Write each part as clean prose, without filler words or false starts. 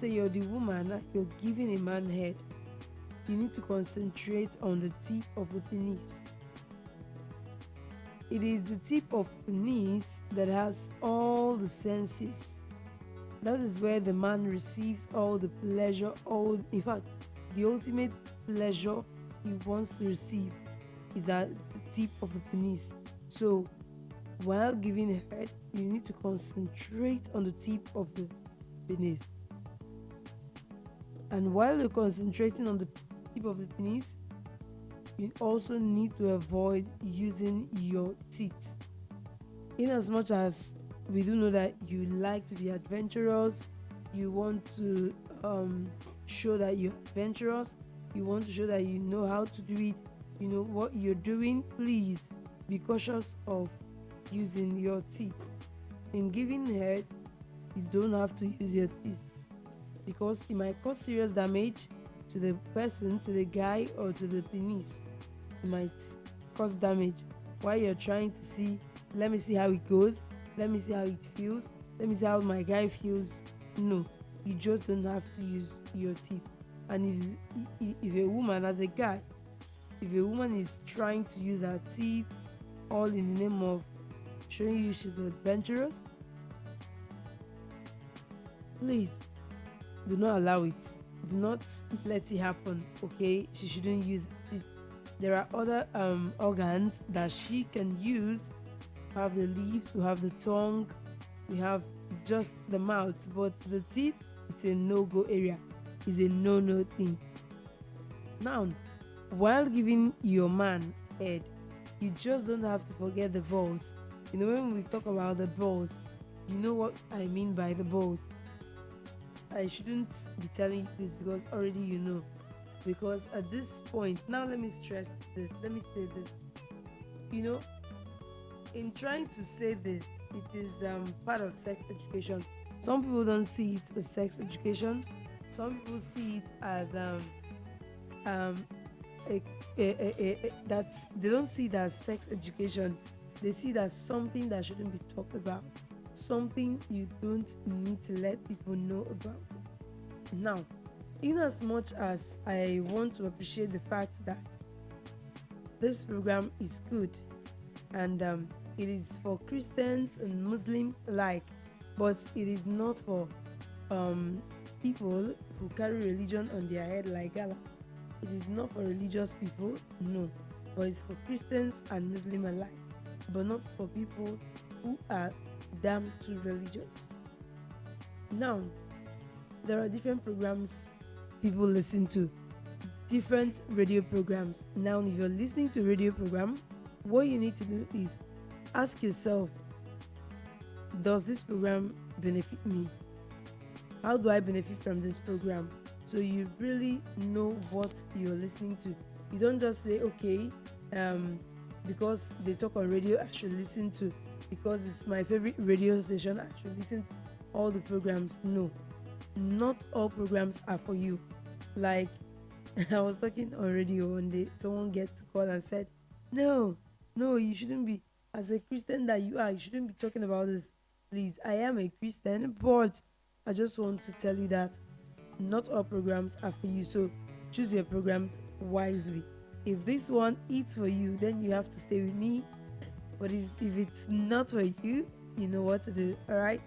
say you're the woman and you're giving a man head, you need to concentrate on the tip of the penis. It is the tip of penis that has all the senses. That is where the man receives all the pleasure, all in fact, the ultimate pleasure he wants to receive is at the tip of the penis. So while giving head, you need to concentrate on the tip of the penis. And while you're concentrating on the tip of the penis, you also need to avoid using your teeth. In as much as we do know that you like to be adventurous, you want to show that you're adventurous, you want to show that you know how to do it, you know what you're doing, please be cautious of using your teeth. In giving head, you don't have to use your teeth because it might cause serious damage to the person, to the guy, or to the penis. It might cause damage while you're trying to see, let me see how it goes, let me see how it feels, let me see how my guy feels. No, you just don't have to use your teeth. And if a woman, as a guy, if a woman is trying to use her teeth all in the name of showing you she's adventurous, please do not allow it. Do not let it happen. Okay, she shouldn't use it. There are other organs that she can use. We have the lips, we have the tongue, we have just the mouth, but the teeth, it's a no-go area. It's a no thing. Now, while giving your man head, you just don't have to forget the balls. You know, when we talk about the balls, you know what I mean by the balls. I shouldn't be telling you this because already you know. Because at this point, now let me stress this, let me say this. You know, in trying to say this, it is part of sex education. Some people don't see it as sex education. Some people see it as that they don't see it as sex education. They see it as something that shouldn't be talked about, something you don't need to let people know about. Now, in as much as I want to appreciate the fact that this program is good and it is for Christians and Muslims alike, but it is not for people who carry religion on their head like gala. It is not for religious people, no, but it's for Christians and Muslims alike, but not for people who are damn too religious. Now, there are different programs people listen to, different radio programs. Now, if you're listening to a radio program, what you need to do is ask yourself, does this program benefit me? How do I benefit from this program? So you really know what you're listening to. You don't just say, okay, because they talk on radio, I should listen to, because it's my favorite radio station, I should listen to all the programs. No, not all programs are for you. Like, I was talking on radio one day, someone get to call and said, no, you shouldn't be, as a Christian that you are, you shouldn't be talking about this. Please, I am a Christian, but I just want to tell you that not all programs are for you. So choose your programs wisely. If this one is for you, then you have to stay with me. But if it's not for you, you know what to do. All right.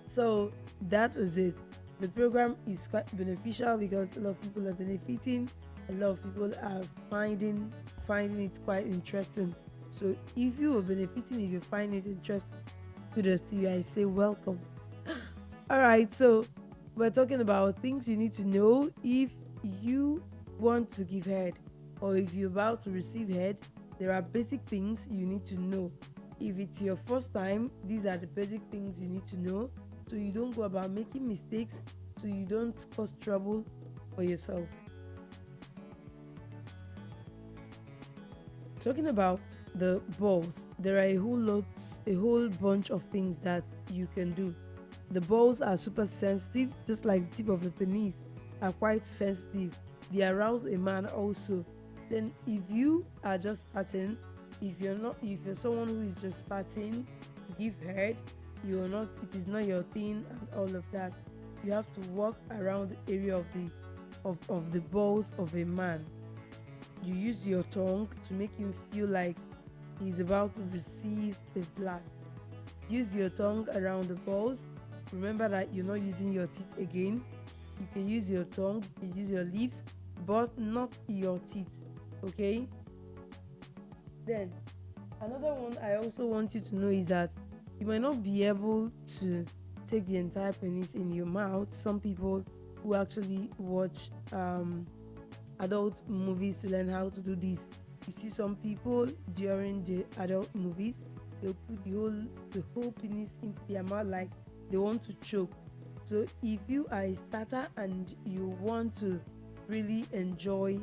So that is it. The program is quite beneficial because a lot of people are benefiting. A lot of people are finding it quite interesting. So if you are benefiting, if you find it interesting, kudos to you. I say welcome. All right. So we're talking about things you need to know if you want to give head, or if you're about to receive head. There are basic things you need to know. If it's your first time, these are the basic things you need to know, so you don't go about making mistakes, so you don't cause trouble for yourself. Talking about the balls, there are a whole bunch of things that you can do. The balls are super sensitive, just like the tip of the penis are quite sensitive. They arouse a man also. Then if you are just starting, if you're someone who is just starting, give head, it is not your thing and all of that. you have to walk around the area of the balls of a man. You use your tongue to make him feel like he's about to receive a blast. Use your tongue around the balls. Remember that you're not using your teeth again. You can use your tongue, you can use your lips, but not your teeth. Okay? Then, another one I also want you to know is that you might not be able to take the entire penis in your mouth. Some people who actually watch adult movies to learn how to do this. You see some people during the adult movies, they'll put the whole penis into their mouth like they want to choke. So if you are a starter and you want to really enjoy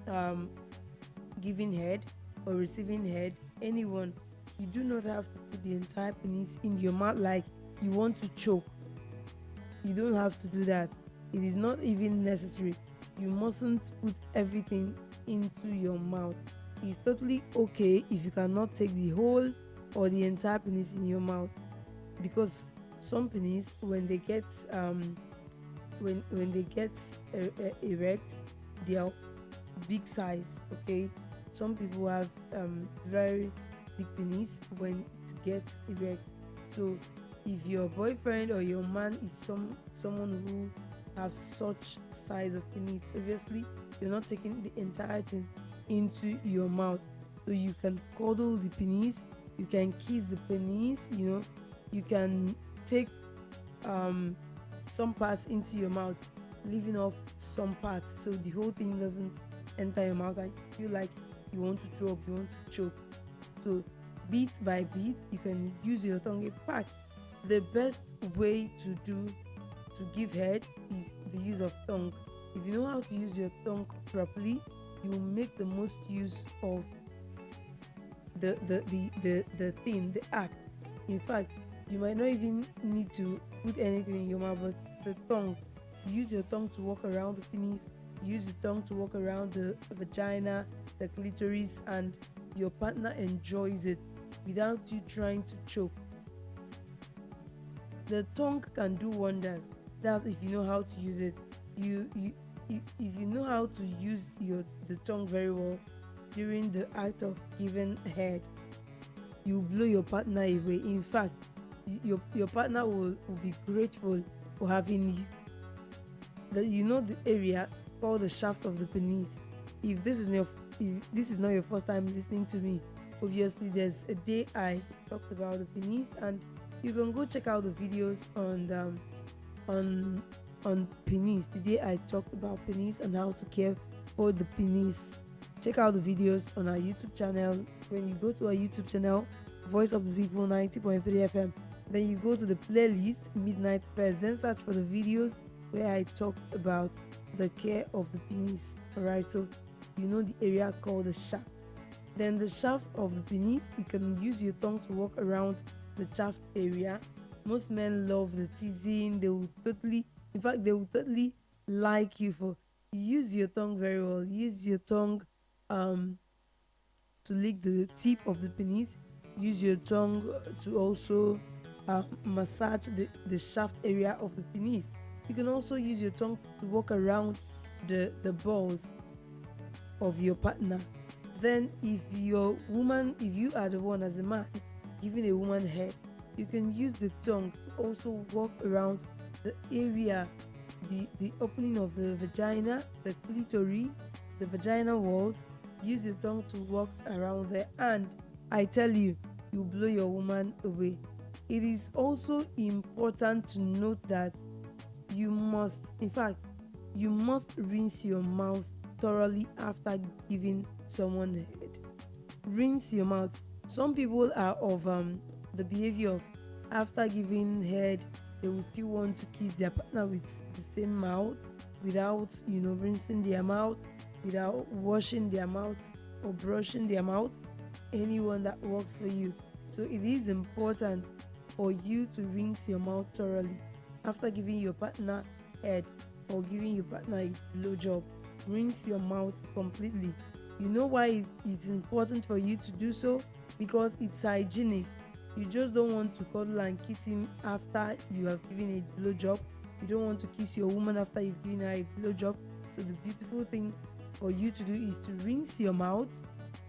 um, giving head or receiving head, anyone, you do not have to put the entire penis in your mouth like you want to choke. You don't have to do that. It is not even necessary. You mustn't put everything into your mouth. It's totally okay if you cannot take the whole or the entire penis in your mouth, because some penis when they get erect, they are big size. Okay, some people have very big penis when it gets erect. So if your boyfriend or your man is someone who have such size of penis, obviously you're not taking the entire thing into your mouth. So you can cuddle the penis, you can kiss the penis, you can take some parts into your mouth, leaving off some parts so the whole thing doesn't enter your mouth and you feel like you want to throw up, you want to choke. So bit by bit, you can use your tongue. In fact, the best way to give head is the use of tongue. If you know how to use your tongue properly, you will make the most use of the thing, the act. In fact, you might not even need to put anything in your mouth, but the tongue. You use your tongue to walk around the penis, you use your tongue to walk around the vagina, the clitoris, and your partner enjoys it without you trying to choke. The tongue can do wonders. That's if you know how to use it. If you know how to use the tongue very well during the act of giving head, you blow your partner away. In fact, your partner will be grateful for having you. The area called the shaft of the penis. If this is not your first time listening to me, obviously there's a day I talked about the penis, and you can go check out the videos on penis. The day I talked about penis and how to care for the penis. Check out the videos on our YouTube channel. When you go to our YouTube channel, Voice of the People 90.3 FM, then you go to the playlist Midnight First, then search for the videos where I talked about the care of the penis. Alright, so you know the area called the shaft. Then the shaft of the penis, you can use your tongue to walk around the shaft area. Most men love the teasing. They will totally like you for use your tongue very well. Use your tongue to lick the tip of the penis. Use your tongue to also massage the shaft area of the penis. You can also use your tongue to walk around the balls of your partner. Then if you are the one as a man giving a woman head, you can use the tongue to also walk around the area, the opening of the vagina, the clitoris, the vaginal walls. Use your tongue to walk around there, and I tell you, you blow your woman away. It is also important to note that you must rinse your mouth thoroughly after giving someone head. Rinse your mouth. Some people are of the behavior of after giving head, they will still want to kiss their partner with the same mouth without rinsing their mouth, without washing their mouth or brushing their mouth. Anyone that works for you. So it is important for you to rinse your mouth thoroughly after giving your partner head or giving your partner a blowjob. Rinse your mouth completely. You know why it's important for you to do so? Because it's hygienic. You just don't want to cuddle and kiss him after you have given a blowjob You don't want to kiss your woman after you've given her a blowjob. So the beautiful thing for you to do is to rinse your mouth.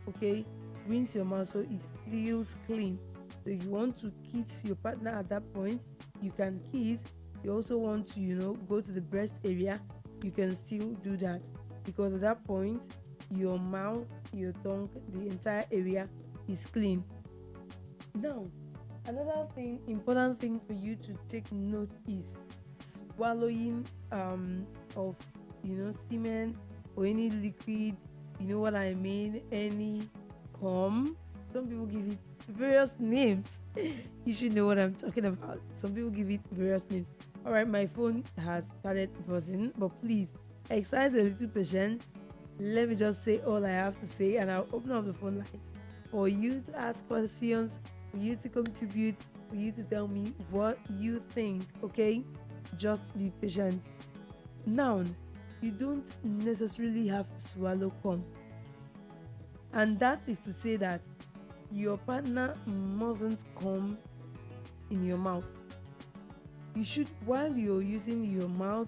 Okay, rinse your mouth so it feels clean. So if you want to kiss your partner at that point, you can kiss. You also want to, go to the breast area, you can still do that, because at that point your mouth, your tongue, the entire area is clean. Now, another thing, important thing for you to take note is swallowing of semen or any liquid. You know what I mean? Any cum. Some people give it various names. You should know what I'm talking about. Some people give it various names. All right, my phone has started buzzing, but please exercise a little patience. Let me just say all I have to say, and I'll open up the phone lines for you to ask questions, for you to contribute, for you to tell me what you think. Okay, just be patient. Now, you don't necessarily have to swallow cum, and that is to say that your partner mustn't come in your mouth. You should, while you're using your mouth,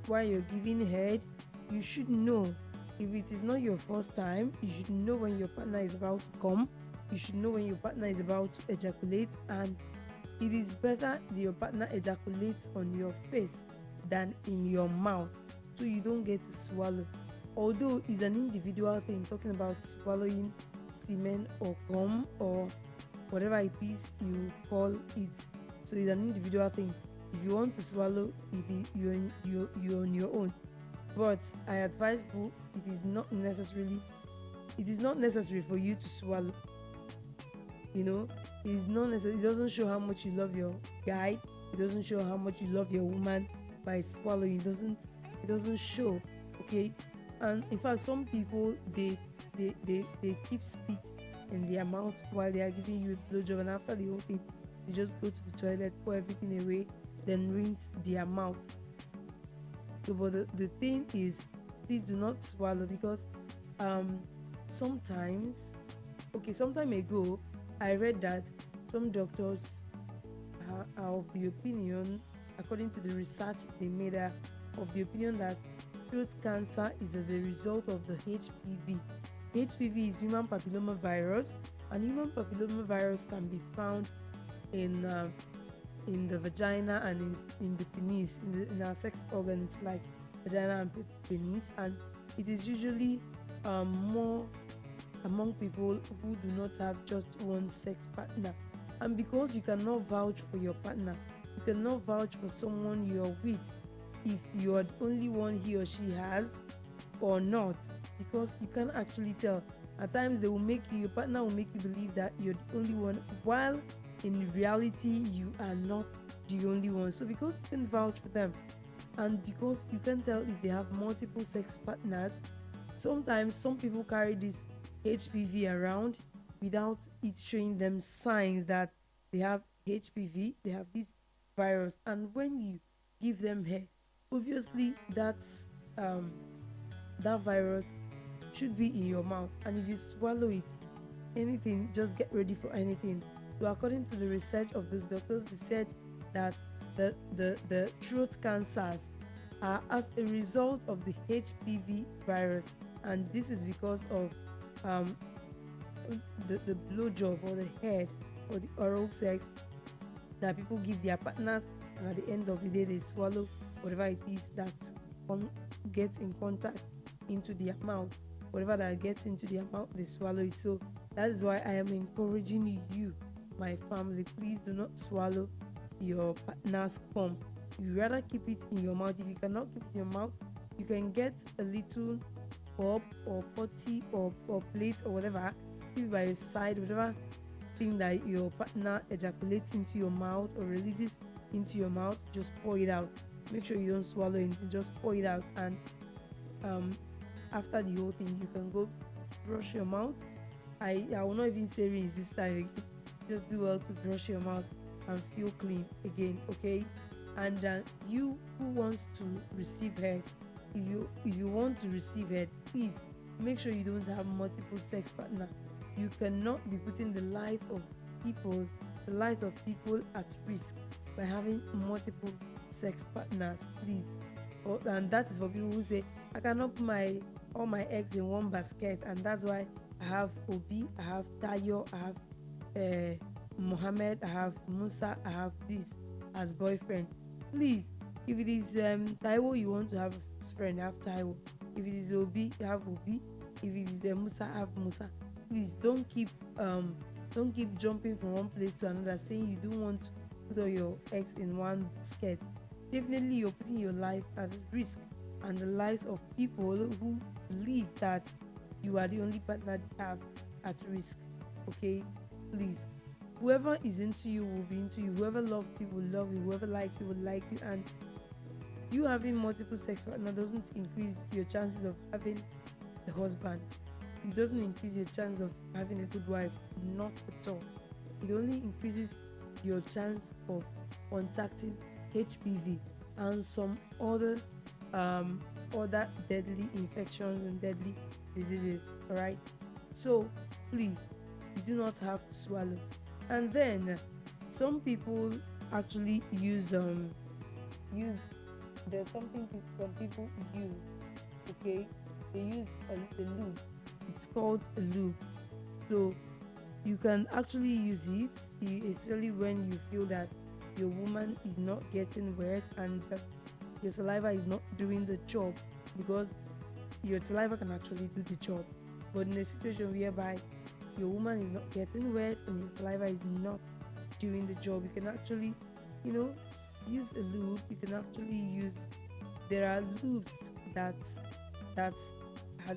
while you're giving head, you should know, if it is not your first time, you should know when your partner is about to come. You should know when your partner is about to ejaculate, and it is better that your partner ejaculates on your face than in your mouth, so you don't get to swallow. Although it's an individual thing, talking about swallowing semen or cum or whatever it is you call it. So it's an individual thing. If you want to swallow, you're on your own. But I advise you, it is not necessary for you to swallow. It is not necessary. It doesn't show how much you love your guy. It doesn't show how much you love your woman by swallowing. It doesn't show. Okay. And in fact, some people, they keep spit in their mouth while they are giving you a blowjob, and after the whole thing, they just go to the toilet, pour everything away, then rinse their mouth. So, but the thing is, please do not swallow, because sometimes, some time ago, I read that some doctors are of the opinion, according to the research they made, of the opinion that throat cancer is as a result of the HPV. HPV is human papilloma virus, and human papilloma virus can be found in the vagina and in the penis, in our sex organs like vagina and penis, and it is usually more among people who do not have just one sex partner. And because you cannot vouch for your partner, you cannot vouch for someone you're with, if you are the only one he or she has or not, because you can't actually tell. At times your partner will make you believe that you're the only one, while in reality you are not the only one. So because you can vouch for them, and because you can tell if they have multiple sex partners, sometimes some people carry this HPV around without it showing them signs that they have HPV, they have this virus. And when you give them hair, obviously that virus should be in your mouth, and if you swallow it, anything, just get ready for anything. So according to the research of those doctors, they said that the throat cancers are as a result of the HPV virus, and this is because of the blowjob or the head or the oral sex that people give their partners, and at the end of the day they swallow whatever it is that gets in contact into their mouth. Whatever that gets into their mouth, they swallow it. So that is why I am encouraging you, my family, please do not swallow your partner's cum. You rather keep it in your mouth. If you cannot keep it in your mouth, you can get a little cup or potty or plate or whatever, keep it by your side, whatever thing that your partner ejaculates into your mouth or releases into your mouth, just pour it out. Make sure you don't swallow it, just pour it out. And after the whole thing, you can go brush your mouth. I will not even say rinse this time. Just do well to brush your mouth and feel clean again, okay? And you who wants to receive head, if you want to receive head, please make sure you don't have multiple sex partner. You cannot be putting the lives of people at risk by having multiple sex partners, please. And that is for people who say, I cannot put my all my eggs in one basket, and that's why I have Obi, I have Tayo, I have Mohammed, I have Musa, I have this as boyfriend. Please, if it is Taiwo you want to have as friend, have Taiwo. If it is Obi, you have Obi. If it is Musa, have Musa. Please don't keep jumping from one place to another, saying you don't want to put all your eggs in one basket. Definitely you're putting your life at risk and the lives of people who believe that you are the only partner they have at risk. Okay, please. Whoever is into you will be into you. Whoever loves you will love you. Whoever likes you will like you. And you having multiple sex partner doesn't increase your chances of having a husband. It doesn't increase your chance of having a good wife. Not at all. It only increases your chance of contacting HPV and some other deadly infections and deadly diseases. All right. So please, you do not have to swallow. And then some people actually use there's something some people use. Okay, they use a lube. It's called a lube. So you can actually use it, especially when you feel that your woman is not getting wet and your saliva is not doing the job, because your saliva can actually do the job. But in a situation whereby your woman is not getting wet and your saliva is not doing the job, you can actually, you know, use a lube. You can actually use, there are lubes that has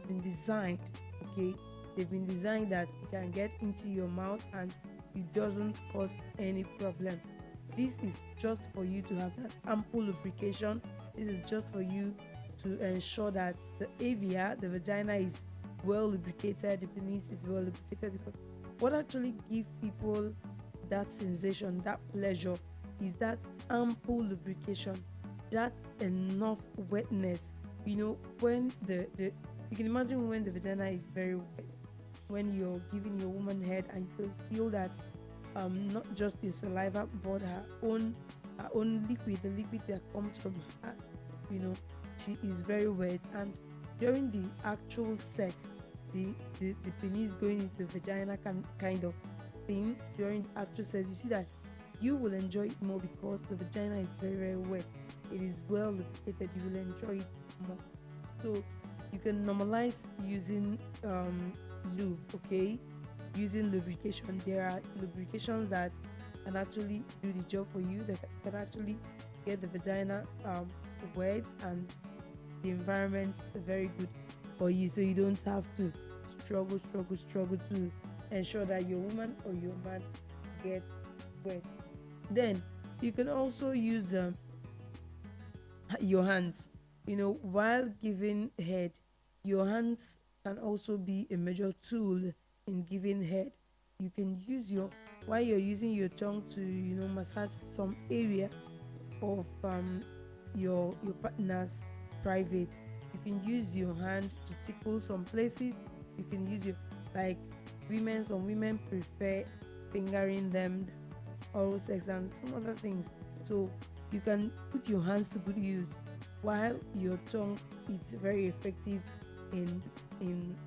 been designed, okay, they've been designed that it can get into your mouth and it doesn't cause any problem. This is just for you to have that ample lubrication. This is just for you to ensure that the avia, the vagina, is well lubricated, the penis is well lubricated, because what actually gives people that sensation, that pleasure, is that ample lubrication, that enough wetness. You know, when the you can imagine when the vagina is very wet, when you're giving your woman head and you feel that not just your saliva but her own liquid, the liquid that comes from her, you know, she is very wet. And during the actual sex, the penis going into the vagina kind of thing, during the actual sex, you see that you will enjoy it more because the vagina is very, very wet. It is well lubricated. You will enjoy it more. So you can normalize using lube, okay? Using lubrication. There are lubrications that can actually do the job for you, that can actually get the vagina wet and the environment very good for you, so you don't have to struggle to ensure that your woman or your man get wet. Then you can also use your hands. You know, while giving head, your hands can also be a major tool in giving head. You can use your, while you're using your tongue to, you know, massage some area of your partner's private. You can use your hand to tickle some places. You can use your, like, some women prefer fingering them, oral sex, and some other things. So you can put your hands to good use, while your tongue is very effective in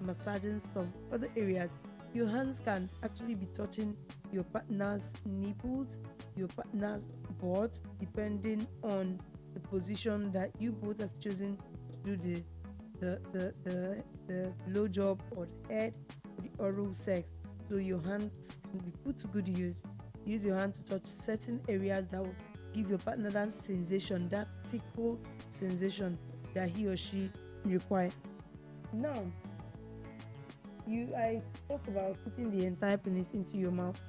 massaging some other areas. Your hands can actually be touching your partner's nipples, your partner's butt, depending on the position that you both have chosen to do the blow job or the head or the oral sex. So your hands can be put to good use. Use your hand to touch certain areas that will give your partner that sensation, that tickle sensation that he or she require. Now, I talk about putting the entire penis into your mouth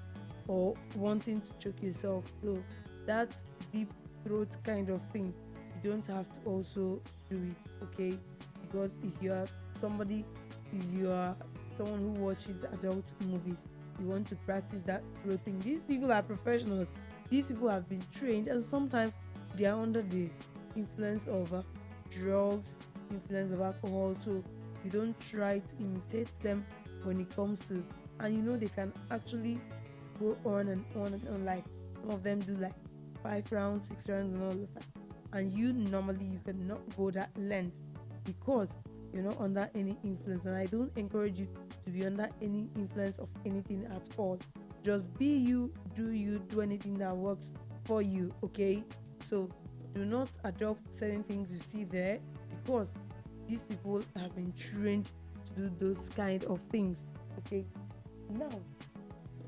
or wanting to choke yourself. So that deep throat kind of thing, you don't have to also do it, okay? Because if you are someone who watches adult movies, you want to practice that throat thing. These people are professionals. These people have been trained, and sometimes they are under the influence of drugs, influence of alcohol. So you don't try to imitate them when it comes to, and you know they can actually go on and on and on. Like some of them do like 5 rounds, 6 rounds, and all of that. and you normally you cannot go that length because you're not under any influence. And I don't encourage you to be under any influence of anything at all. Just be you, do anything that works for you, okay? So do not adopt certain things you see there, because these people have been trained to do those kind of things, okay? Now,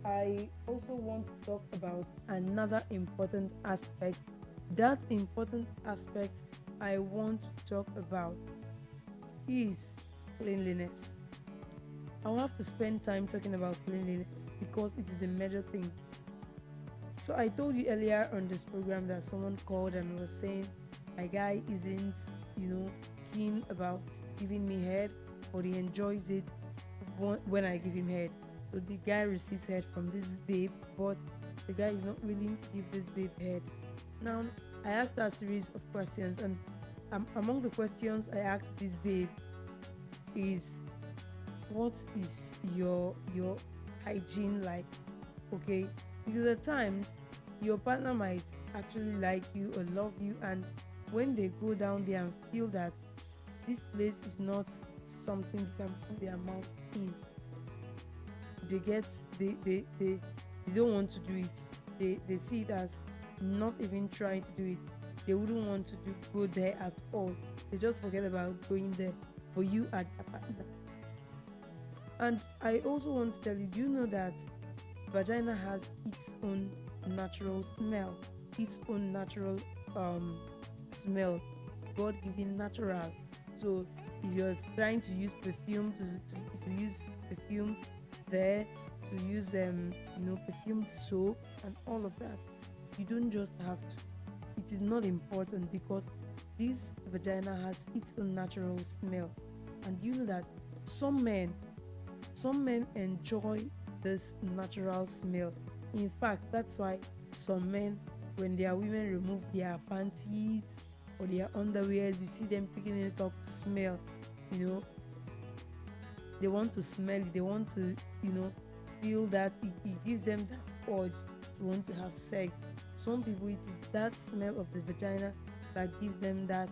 I also want to talk about another important aspect. That important aspect I want to talk about is cleanliness. I'll have to spend time talking about cleanliness because it is a major thing. So I told you earlier on this program that someone called and was saying my guy isn't, keen about giving me head, but he enjoys it when I give him head. So the guy receives head from this babe, but the guy is not willing to give this babe head. Now I asked her a series of questions, and among the questions I asked this babe is, what is your hygiene like? Okay, because at times your partner might actually like you or love you, and when they go down there and feel that this place is not something they can put their mouth in, they get they don't want to do it. They see it as not even trying to do it. They wouldn't want to go there at all. They just forget about going there. For you at a partner. And I also want to tell you, do you know that vagina has its own natural smell, its own natural smell, God given natural. So if you're trying to use perfume to use perfume there, to use perfumed soap and all of that, you don't just have to. It is not important because this vagina has its own natural smell. And you know that some men enjoy this natural smell. In fact, that's why some men, when their women remove their panties or their underwears, you see them picking it up to smell. They want to smell it. They want to, feel that it gives them that urge to want to have sex. Some people, it is that smell of the vagina that gives them that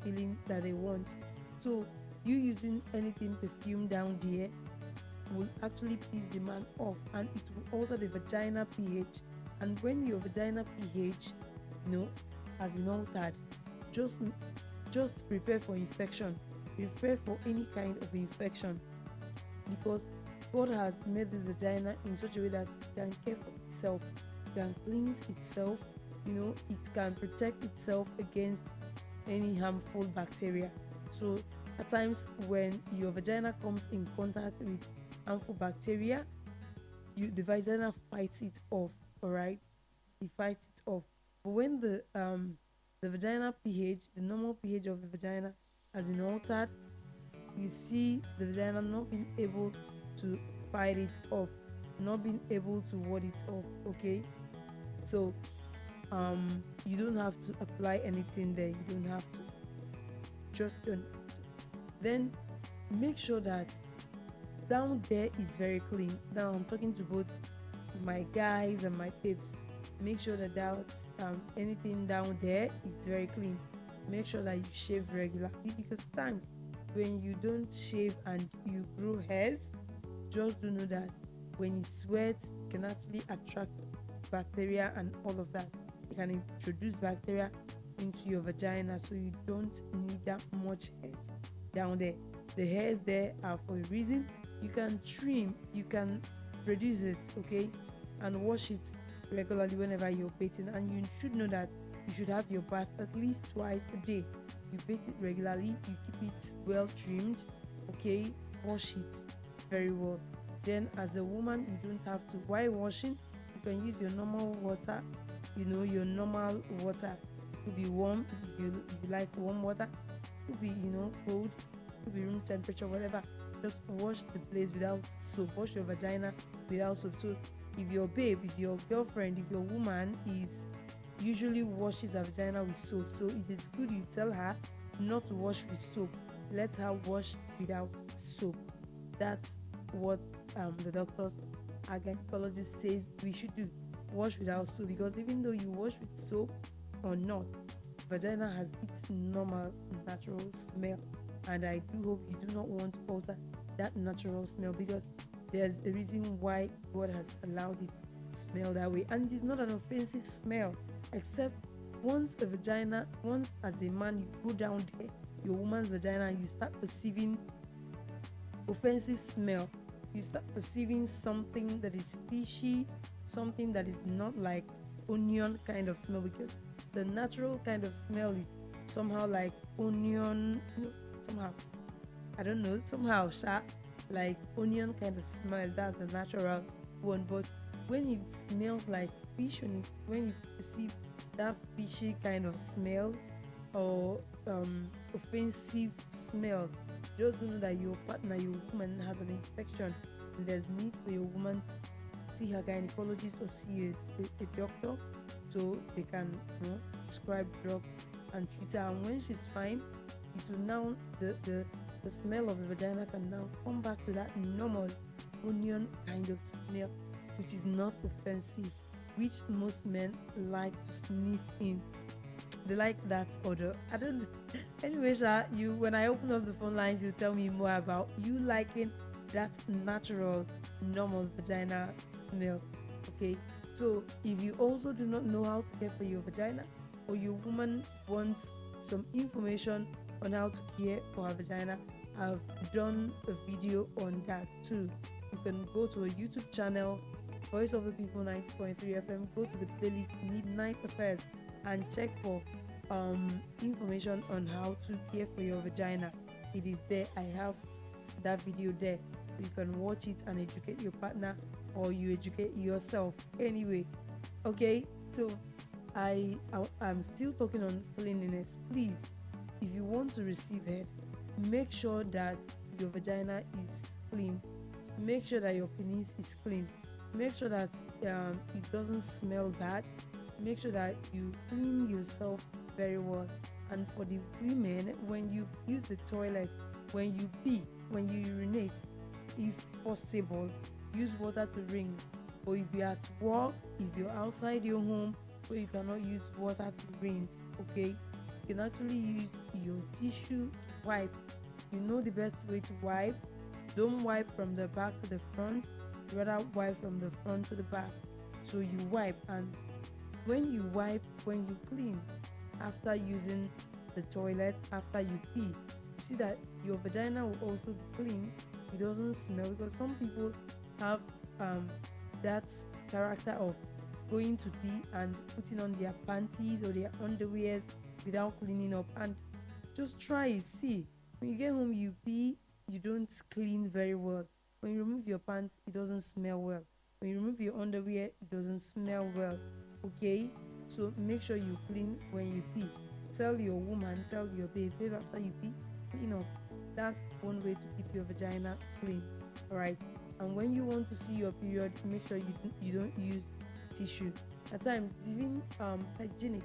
feeling that they want. So you using anything perfume down there will actually piss the man off, and it will alter the vagina pH. And when your vagina pH has been altered, just prepare for infection. Prepare for any kind of infection, because God has made this vagina in such a way that it can care for itself, it can cleanse itself, it can protect itself against any harmful bacteria. So at times when your vagina comes in contact with harmful bacteria, the vagina fights it off. All right, it fights it off. But when the vagina pH, the normal pH of the vagina has been altered, you see the vagina not being able to fight it off, not being able to ward it off. Okay, so you don't have to apply anything there. You don't have to. Just don't have to. Then make sure that down there is very clean. Now I'm talking to both my guys and my babes. Make sure that anything down there is very clean. Make sure that you shave regularly, because times when you don't shave and you grow hairs, just do know that when you sweat, it can actually attract bacteria and all of that. It can introduce bacteria into your vagina, so you don't need that much hair down there. The hairs there are for a reason. You can trim, you can reduce it, okay, and wash it regularly whenever you're bathing. And you should know that you should have your bath at least twice a day. You bathe it regularly, you keep it well trimmed, okay, wash it very well. Then as a woman, you don't have to, while washing, you can use your normal water, your normal water. It could be warm if you like warm water, it could be cold, it could be room temperature, whatever. Just wash the place without soap. Wash your vagina without soap. So if your babe, if your girlfriend, if your woman is usually washes her vagina with soap, so it is good you tell her not to wash with soap. Let her wash without soap. That's what the doctors, our gynecologist says we should do. Wash without soap, because even though you wash with soap or not, vagina has its normal natural smell, and I do hope you do not want to alter that natural smell, because there's a reason why God has allowed it to smell that way, and it's not an offensive smell. Except once as a man you go down there, your woman's vagina, and you start perceiving offensive smell, you start perceiving something that is fishy, something that is not like onion kind of smell, because the natural kind of smell is somehow like onion, somehow, I don't know, somehow like onion kind of smell. That's the natural one. But when it smells like fish, when you perceive that fishy kind of smell, or offensive smell, just know that your partner, your woman, has an infection, and there's need for your woman to see her gynecologist or see a doctor, so they can, prescribe drugs and treat her. And when she's fine, it will now the smell of the vagina can now come back to that normal onion kind of smell, which is not offensive, which most men like to sniff in. They like that odor. I don't. Anyway, you, when I open up the phone lines, you tell me more about you liking that natural, normal vagina smell. Okay. So if you also do not know how to care for your vagina, or your woman wants some information on how to care for her vagina, I've done a video on that too. You can go to a YouTube channel, Voice of the People 90.3 FM, go to the playlist Midnight Affairs, and check for information on how to care for your vagina. It is there. I have that video there. You can watch it and educate your partner, or you educate yourself. Anyway, okay. So I'm still talking on cleanliness. Please, if you want to receive head, make sure that your vagina is clean. Make sure that your penis is clean. Make sure that it doesn't smell bad. Make sure that you clean yourself very well. And for the women, when you use the toilet, when you pee, when you urinate, if possible, use water to rinse. Or if you're at work, if you're outside your home, where you cannot use water to rinse, okay, you can actually use your tissue to wipe. You know the best way to wipe. Don't wipe from the back to the front, rather wipe from the front to the back. So you wipe, and when you wipe, when you clean, after using the toilet, after you pee, you see that your vagina will also be clean. It doesn't smell, because some people have that character of going to pee and putting on their panties or their underwears without cleaning up. And just try it. See, when you get home, you pee, you don't clean very well. When you remove your pants, it doesn't smell well. When you remove your underwear, it doesn't smell well. Okay, so make sure you clean when you pee. Tell your woman, tell your babe, after you pee, clean up. That's one way to keep your vagina clean. All right. And when you want to see your period, make sure you don't use tissue. At times, even hygienic.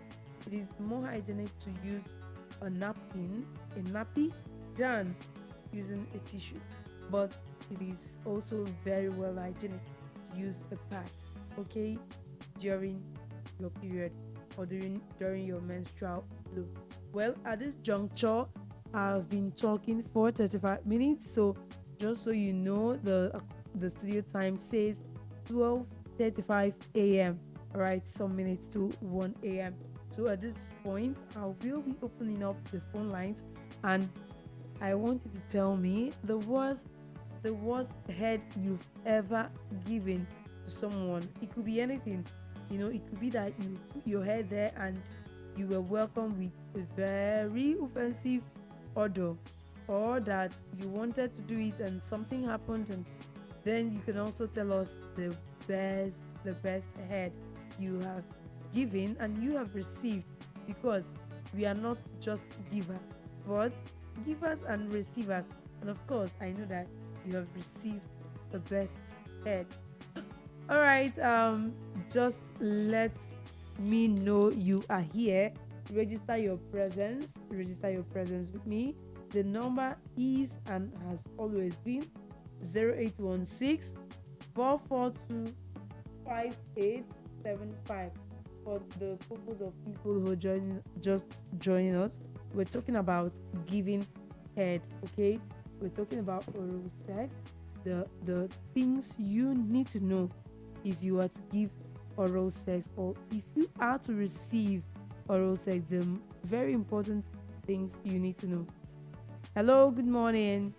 It is more hygienic to use a napkin, a nappy, than using a tissue. But it is also very well hygienic to use a pad, okay, during your period, or during your menstrual flow. Well, at this juncture, I've been talking for 35 minutes, so just so you know, the studio time says 12:35 a.m. All right, some minutes to 1 a.m. So at this point, I will be opening up the phone lines, and I want you to tell me the worst head you've ever given to someone. It could be anything. It could be that you put your head there and you were welcomed with a very offensive odor, or that you wanted to do it and something happened. And then you can also tell us the best head you have given and you have received, because we are not just givers, but givers and receivers. And of course, I know that you have received the best head. All right, just let me know you are here. Register your presence with me. The number is and has always been 0816 442 5875. for the purpose of people who just joining us, we're talking about giving head. Okay, we're talking about oral sex, the things you need to know if you are to give oral sex, or if you are to receive oral sex. The very important things you need to know. Hello, good morning.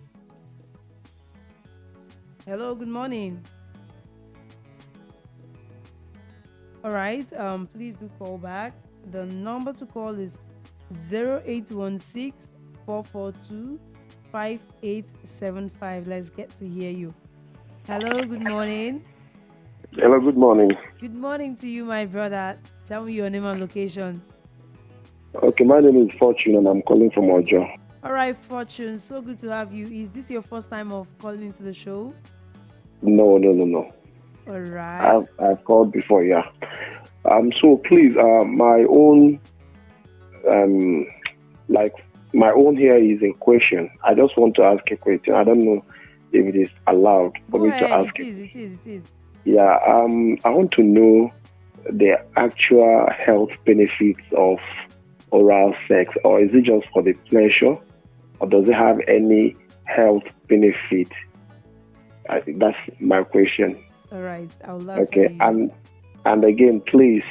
Hello, good morning. All right. Please do call back. The number to call is 0816 442 5875. Let's get to hear you. Hello, good morning. Hello, good morning. Good morning to you, my brother. Tell me your name and location. Okay, my name is Fortune and I'm calling from Ojo. All right, Fortune. So good to have you. Is this your first time of calling into the show? No. All right. I've called before, yeah. So please, my own like my own here is a question. I just want to ask a question. I don't know if it is allowed for Go me ahead. to ask It is. Yeah, I want to know the actual health benefits of oral sex, or is it just for the pleasure, or does it have any health benefit? I think that's my question. All right. I'll love Okay, and again, please,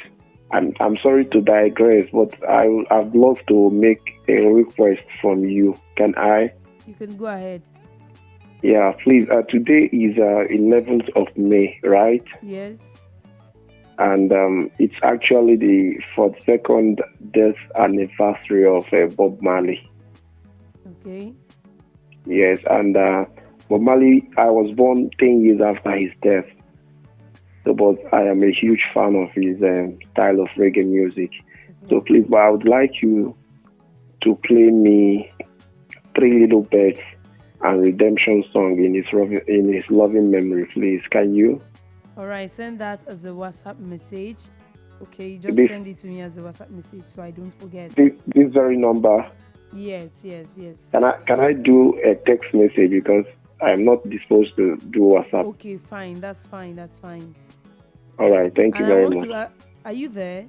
I'm sorry to digress, but I'd love to make a request from you. Can I? You can go ahead. Yeah, please. Today is 11th of May, right? Yes. And it's actually the 42nd death anniversary of Bob Marley. Okay. Yes, and Bob Marley, I was born 10 years after his death. So, but I am a huge fan of his style of reggae music. Okay. So please, but I would like you to play me Three Little Birds and Redemption Song in his loving memory, please. Can you? All right. Send that as a WhatsApp message. Okay. Just This, send it to me as a WhatsApp message so I don't forget. this very number. Yes. Can I do a text message because I'm not disposed to do WhatsApp? Okay. Fine. That's fine. All right. Thank you And I very want much. to. Are you there?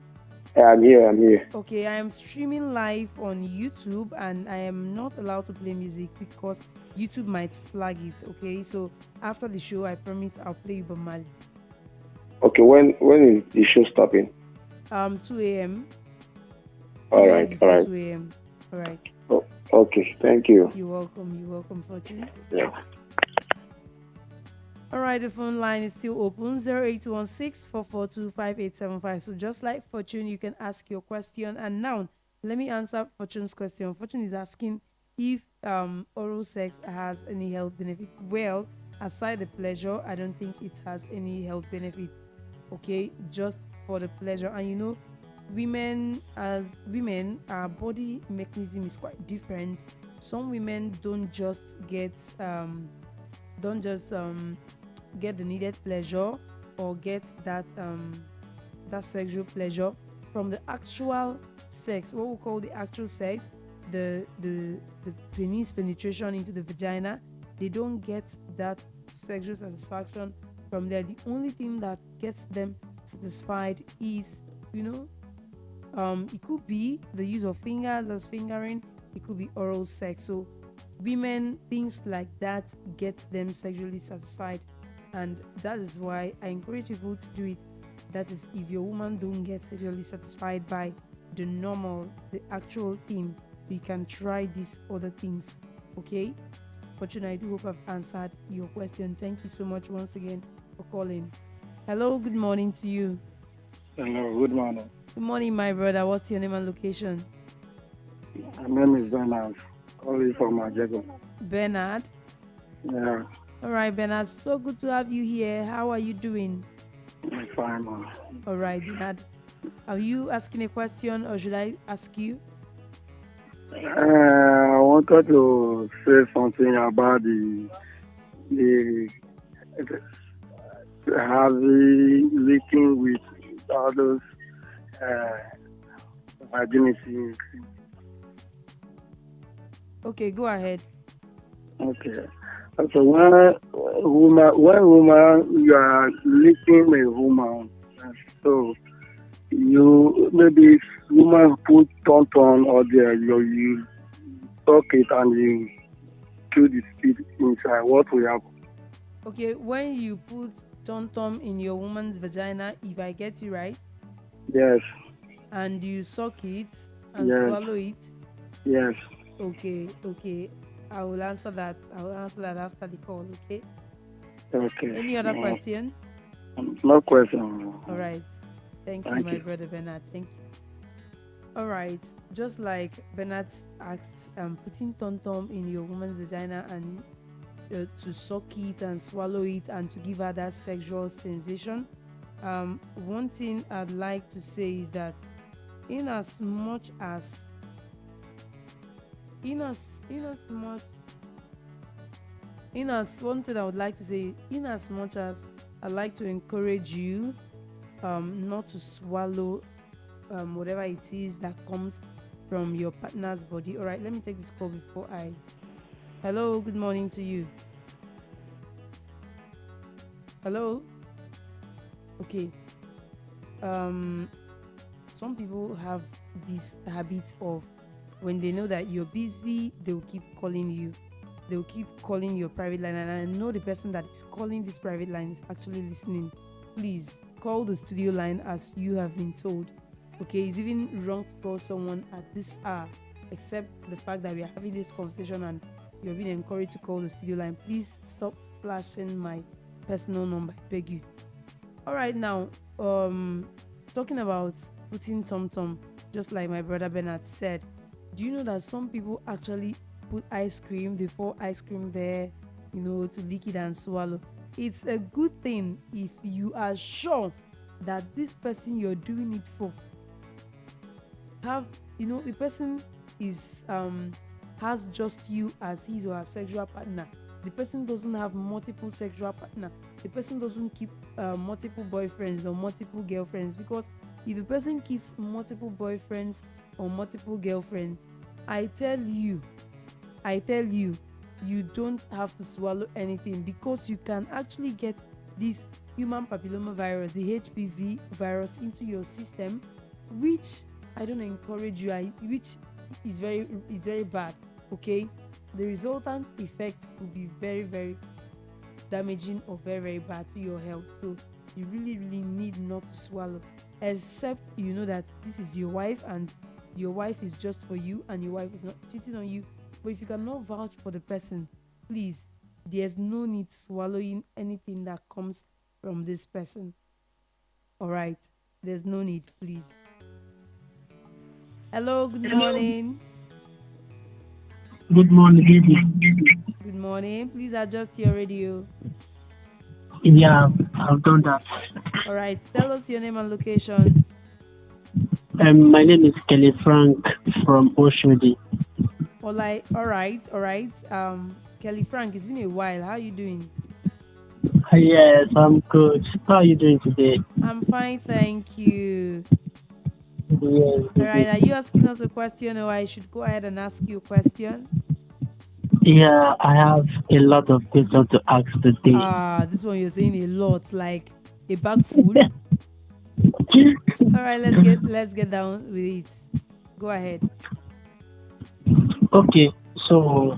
I'm here. Okay, I am streaming live on YouTube and I am not allowed to play music because YouTube might flag it. Okay, so after the show, I promise I'll play Bob Marley. Okay. When is the show stopping? 2 a.m. All US right. before 2 a.m. All right. Oh, okay. Thank you. You're welcome, Fortune. Yeah. All right, the phone line is still open 0816 442 5875. So just like Fortune, you can ask your question. And now let me answer Fortune's question. Fortune is asking if oral sex has any health benefit. Well, aside the pleasure, I don't think it has any health benefit. Okay, just for the pleasure. And you know, as women, our body mechanism is quite different. Some women don't just get the needed pleasure or get that sexual pleasure from the actual sex, what we call the actual sex, the penis penetration into the vagina. They don't get that sexual satisfaction from there. The only thing that gets them satisfied is, it could be the use of fingers as fingering, it could be oral sex. So women, things like that get them sexually satisfied, and that is why I encourage people to do it. That is, if your woman don't get sexually satisfied by the actual thing, you can try these other things. Okay, Fortune, I do hope I've answered your question. Thank you so much once again for calling. Hello, good morning to you. Hello, good morning. Good morning, my brother. What's your name and location? My name is Bernard, calling from Ajego. Bernard. Yeah, All right, Bernard. So good to have you here. How are you doing? I'm fine, man. All right, Bernard. Are you asking a question or should I ask you? I wanted to say something about the heavy leaking with others virginity. Okay, go ahead. Okay. So when woman you are leaking a woman, so you maybe woman put ton or there, you suck it and you kill the seed inside. What will happen? Okay, when you put tom tom in your woman's vagina, if I get you right, Yes, and you suck it and yes, swallow it, yes. okay. I will answer that. I will answer that after the call. Okay. Okay. Any other question? No question. All right. Thank you, Thank my you. brother Bernard. Thank you. All right. Just like Bernard asked, putting tom tom in your woman's vagina and to suck it and swallow it and to give her that sexual sensation. One thing I'd like to say is that in as much as one thing I would like to say, in as much as I'd like to encourage you not to swallow whatever it is that comes from your partner's body. All right, let me take this call before I. Hello, good morning to you. Hello. Okay. Some people have this habit of when they know that you're busy, they'll keep calling you. They'll keep calling your private line, and I know the person that is calling this private line is actually listening. Please call the studio line as you have been told. Okay, it's even wrong to call someone at this hour, except the fact that we are having this conversation and you're being encouraged to call the studio line. Please stop flashing my personal number, I beg you. All right, now talking about putting tom tom, just like my brother Bernard said, do you know that some people actually put ice cream, they pour ice cream there, to lick it and swallow? It's a good thing if you are sure that this person you're doing it for the person is has just you as his or her sexual partner. The person doesn't have multiple sexual partner. The person doesn't keep multiple boyfriends or multiple girlfriends, because if the person keeps multiple boyfriends or multiple girlfriends, I tell you, you don't have to swallow anything, because you can actually get this human papilloma virus, the HPV virus, into your system, which I don't encourage you, which is very bad. Okay, the resultant effect will be very, very damaging or very, very bad to your health. So you really need not to swallow, except you know that this is your wife and your wife is just for you and your wife is not cheating on you. But if you cannot vouch for the person, please, there's no need swallowing anything that comes from this person. All right, there's no need, please. Hello, good morning. Good morning, baby. Good morning. Please adjust your radio. Yeah, I've done that. All right, tell us your name and location. My name is Kelly Frank from Oshodi. All right. Kelly Frank, it's been a while. How are you doing? Yes, I'm good. How are you doing today? I'm fine, thank you. Yes. All right, are you asking us a question, or I should go ahead and ask you a question? Yeah, I have a lot of questions to ask today. This one you're saying a lot, like a bag full. All right, let's get down with it. Go ahead. Okay, so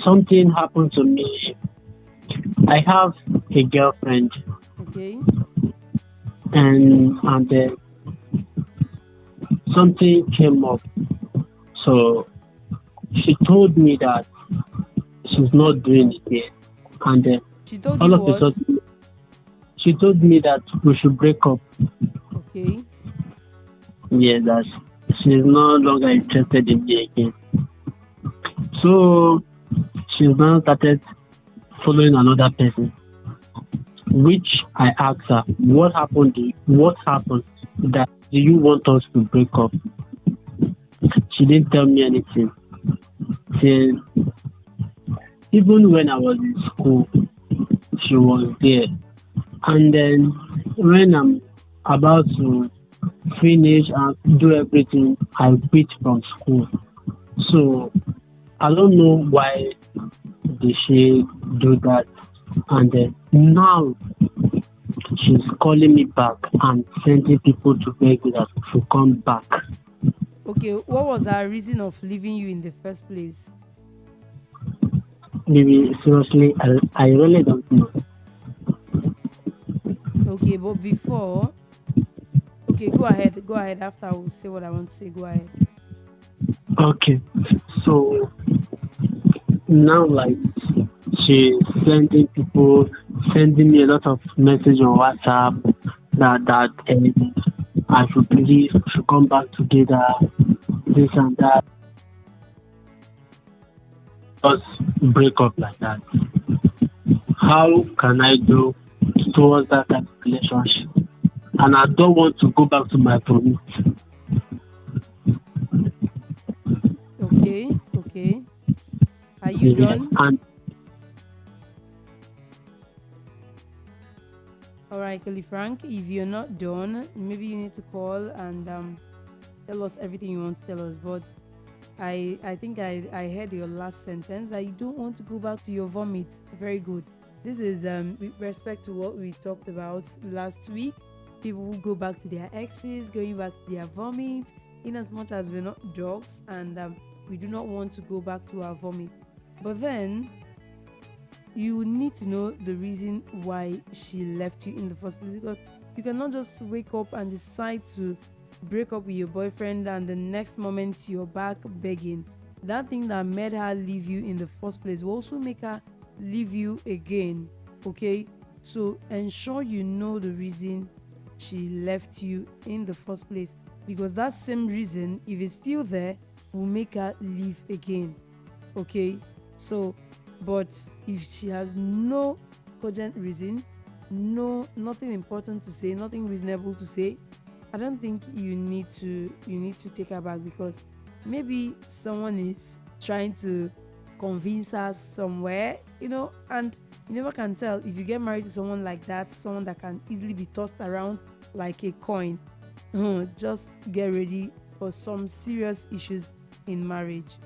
something happened to me. I have a girlfriend. Okay. And something came up. So she told me that she's not doing it yet. And she told you what? She told me that we should break up. Okay. Yeah, that she's no longer interested in me again. So she's now started following another person. Which I asked her, what happened that do you want us to break up? She didn't tell me anything. Even when I was in school, she was there. And then when I'm about to finish and do everything, I quit from school. So I don't know why did she do that. And now she's calling me back and sending people to beg me that to come back. Okay, what was her reason of leaving you in the first place? Maybe seriously, I really don't know. Okay, but before, okay, go ahead. After I will say what I want to say. Go ahead. Okay, so now like she's sending me a lot of message on WhatsApp that I should believe we should come back together, this and that. Just break up like that. How can I do towards that type of relationship? And I don't want to go back to my promise. Okay. Are you done? And all right, Kelly Frank, if you're not done, maybe you need to call and tell us everything you want to tell us. But I think I heard your last sentence that you don't want to go back to your vomit. Very good. This is with respect to what we talked about last week. People who go back to their exes, going back to their vomit, in as much as we're not dogs and we do not want to go back to our vomit. But then you need to know the reason why she left you in the first place, because you cannot just wake up and decide to break up with your boyfriend and the next moment you're back begging. That thing that made her leave you in the first place will also make her leave you again. Okay, so ensure you know the reason she left you in the first place, because that same reason, if it's still there, will make her leave again. Okay, so but if she has no cogent reason, nothing important to say, nothing reasonable to say, I don't think you need to take her back, because maybe someone is trying to convince her somewhere, and you never can tell. If you get married to someone like that, someone that can easily be tossed around like a coin, just get ready for some serious issues in marriage.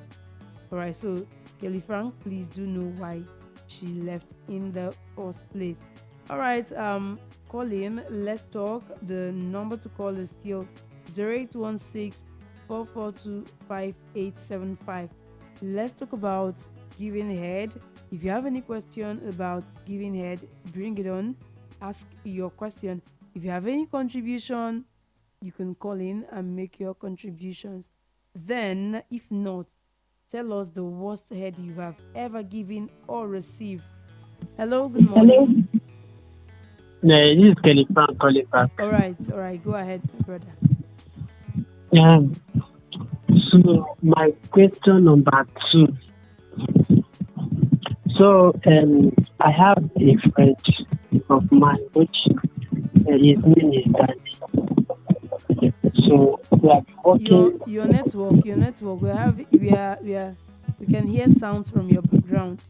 All right, so Kelly Frank, please do know why she left in the first place. All right, call in. Let's talk. The number to call is still 0816-442-5875. Let's talk about giving head. If you have any question about giving head, bring it on. Ask your question. If you have any contribution, you can call in and make your contributions. Then, if not, tell us the worst head you have ever given or received. Hello, good morning. this is Kelly Frank calling back. All right. Go ahead, brother. So my question number 2. So I have a friend of mine, which his name is Danny. So we are working. Your network. We can hear sounds from your background.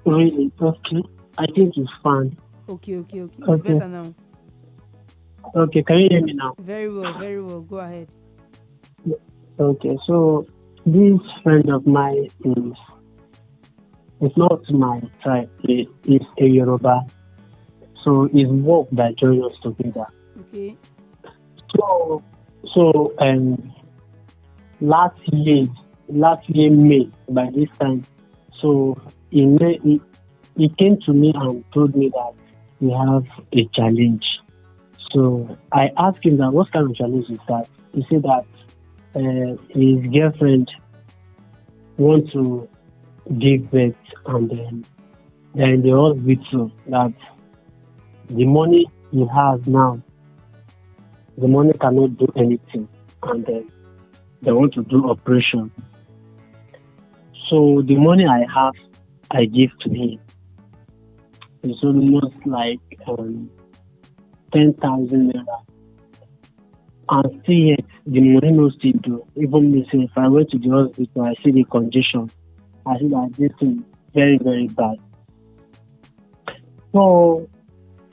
Really? Okay. I think it's fine. Okay. It's better now. Okay, can you hear me now? Very well. Go ahead. Okay, so this friend of mine is not my type. He is a Yoruba. So it's work that joins us together. Okay. So last year May, by this time, so he came to me and told me that we have a challenge. So I asked him that what kind of challenge is that? He said that his girlfriend wants to give birth, and then the hospital that the money he has now, the money cannot do anything, and then they want to do operation. So the money I have, I give to him. It's almost like 10,000 naira. And still yet, the money no still do. Even me say, if I went to the hospital, I see the condition. I see that this is very, very bad. So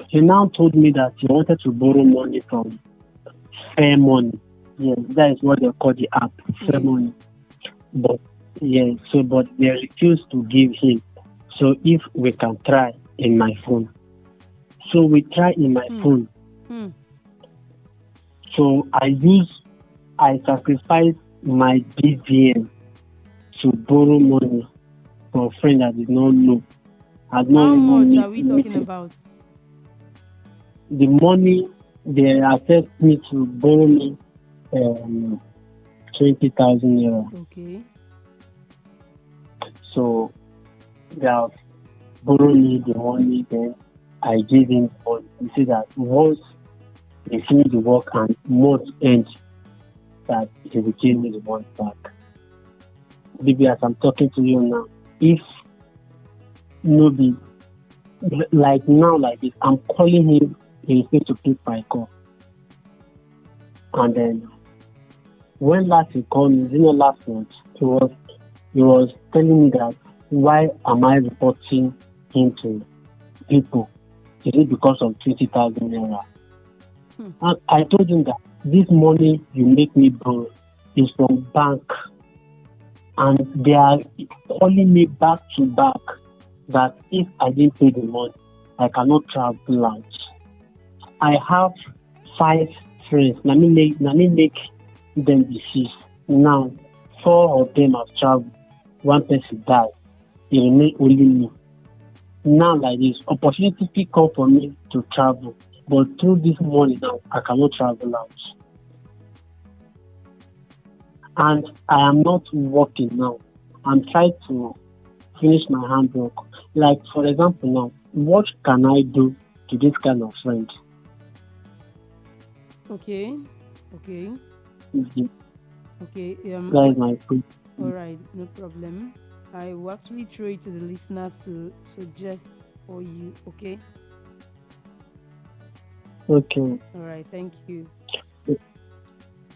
he now told me that he wanted to borrow money from Fair Money. Yes, that is what they call the app, Fair Money. But but they refused to give him. So if we can try in my phone. So we try in my phone. Hmm. So I sacrifice my BVN to borrow money for a friend that did not know. Had not How even much are we meet talking me. about? The money they accept me to borrow me 20,000 euro. Okay. So they have borrowed me the money, then I gave him money. He said that once they finish the work and month end, that he will give me the money back. Maybe as I'm talking to you now, if nobody like now like this, I'm calling him, he is going to pick my call. And then when last he called me, last month, he was telling me that why am I reporting him to people? Is it because of 20,000 naira? And I told him that this money you make me borrow is from bank, and they are calling me back to back that if I didn't pay the money, I cannot travel out. I have 5 friends. Let me make them deceased. Now 4 of them have traveled. 1 person died. It remains only me. Now like this, opportunity will come for me to travel. But through this money now, I cannot travel out. And I am not working now. I'm trying to finish my handwork. Like, for example now, what can I do to this kind of friend? Okay. Mhm. Okay. That is my point. All right, no problem. I will actually throw it to the listeners to suggest for you. Okay. Okay. All right. Thank you.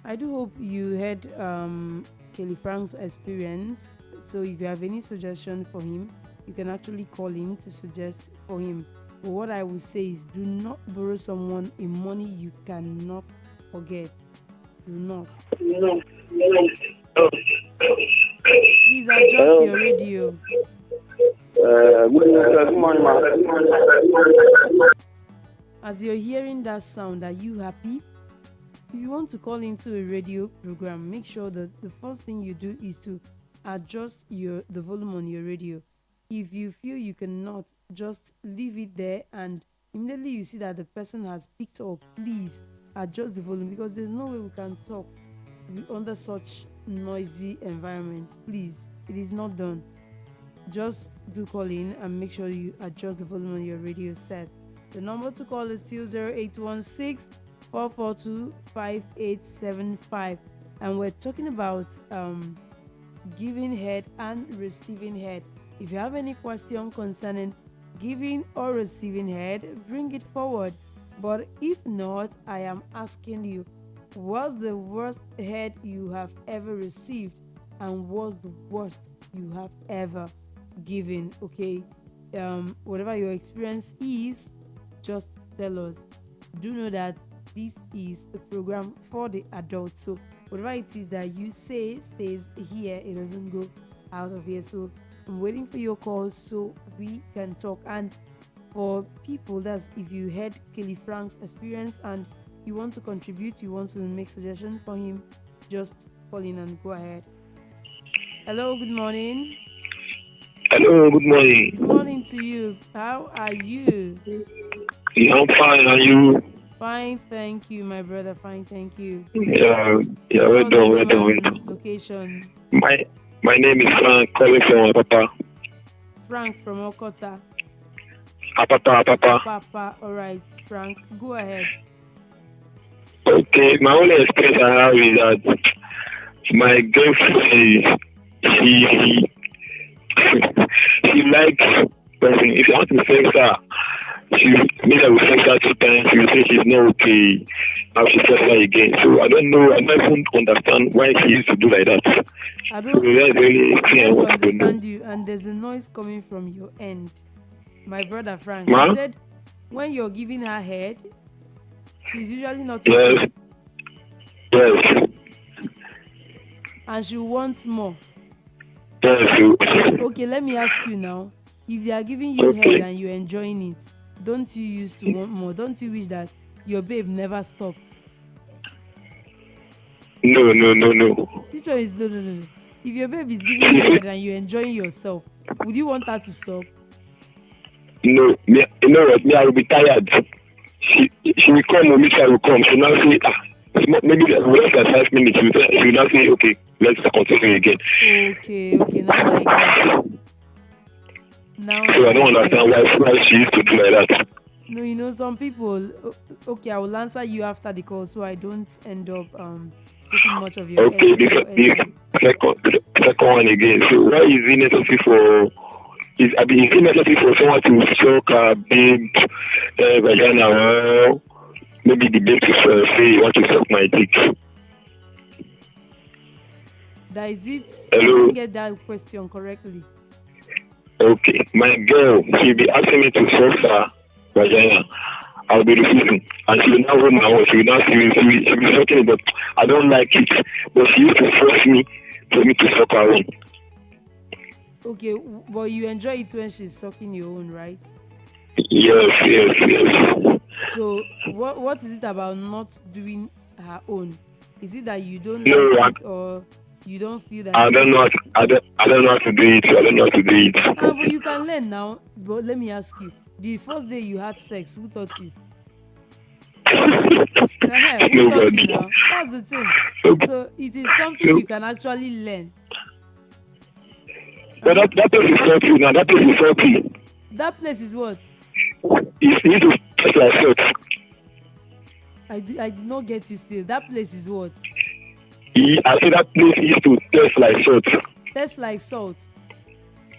I do hope you heard Kelly Frank's experience. So if you have any suggestion for him, you can actually call in to suggest for him. But what I would say is, do not borrow someone a money you cannot forget. Do not. Please adjust your radio. Good morning, ma'am. As you're hearing that sound, are you happy? If you want to call into a radio program, make sure that the first thing you do is to adjust the volume on your radio. If you feel you cannot, just leave it there, and immediately you see that the person has picked up, please adjust the volume, because there's no way we can talk under such noisy environment. Please, it is not done. Just do call in and make sure you adjust the volume on your radio set. The number to call is still 0816 442 5875, and we're talking about giving head and receiving head. If you have any question concerning giving or receiving head, bring it forward. But if not, I am asking you, what's the worst head you have ever received, and what's the worst you have ever given? Okay, whatever your experience is, just tell us. Do know that this is a program for the adults, so whatever it is that you say stays here, it doesn't go out of here. So I'm waiting for your calls so we can talk. And for people, that's if you heard Kelly Frank's experience and you want to contribute, you want to make suggestions for him, just call in and go ahead. Hello, good morning. Hello, good morning. Good morning to you. How are you? Yeah, I'm fine, and you? Fine, thank you, my brother. Fine, thank you. Yeah, Tell well us done, your well done, well name done. and location. My name is Frank, calling from Apapa. Frank from Okota. Apapa. Papa, all right, Frank, go ahead. Okay, my only experience I have is that my girlfriend, she she likes person. If you want to sex her, she maybe I will sex her 2 times. She will say she's not okay. I will sex her again. So I don't know. I don't even understand why she used to do like that. I So don't that's really clear. yes, I want to know. understand you, and there's a noise coming from your end. My brother Frank, Ma? you said when you're giving her head, she's usually not okay, Yes. Yes. and she wants more. Yes. Okay, let me ask you now. If they are giving you Okay. head and you're enjoying it, Don't you used to want more? Don't you wish that your babe never stop? No, no, no, no. Which one is no, no, no, no? If your babe is giving you head and you're enjoying yourself, would you want her to stop? No, me, you know what? Me, I will be tired. She will come, or me, I will come. She will now say, maybe less than 5 minutes. She will now say, okay, let's continue again. Okay, now I get. Now So I don't understand why she used to do like that. No, you know, some people. Okay, I will answer you after the call, so I don't end up taking much of your. Okay, the second one again. So why is it necessary for? Is it necessary for someone to suck a big vagina, or maybe the babe to say you want to suck my dick? That is it. Hello? I didn't get that question correctly. Okay, my girl, she'll be asking me to suck her vagina. I'll be refusing, and she will now hold my own. She'll be sucking it, but I don't like it. But she used to force me for me to suck her own. Okay, but you enjoy it when she's sucking your own, right? Yes. So what is it about not doing her own? Is it that you don't No, like it, or you don't feel that? I don't know how to do it. But you can learn now. But let me ask you: the first day you had sex, who taught you? Who taught you now? That's the thing. So it is something you can actually learn. But that place is salty now. That place is salty. That place is what? You need to test yourself. I did not get you still. That place is what? I said that place used to taste like salt. Taste like salt.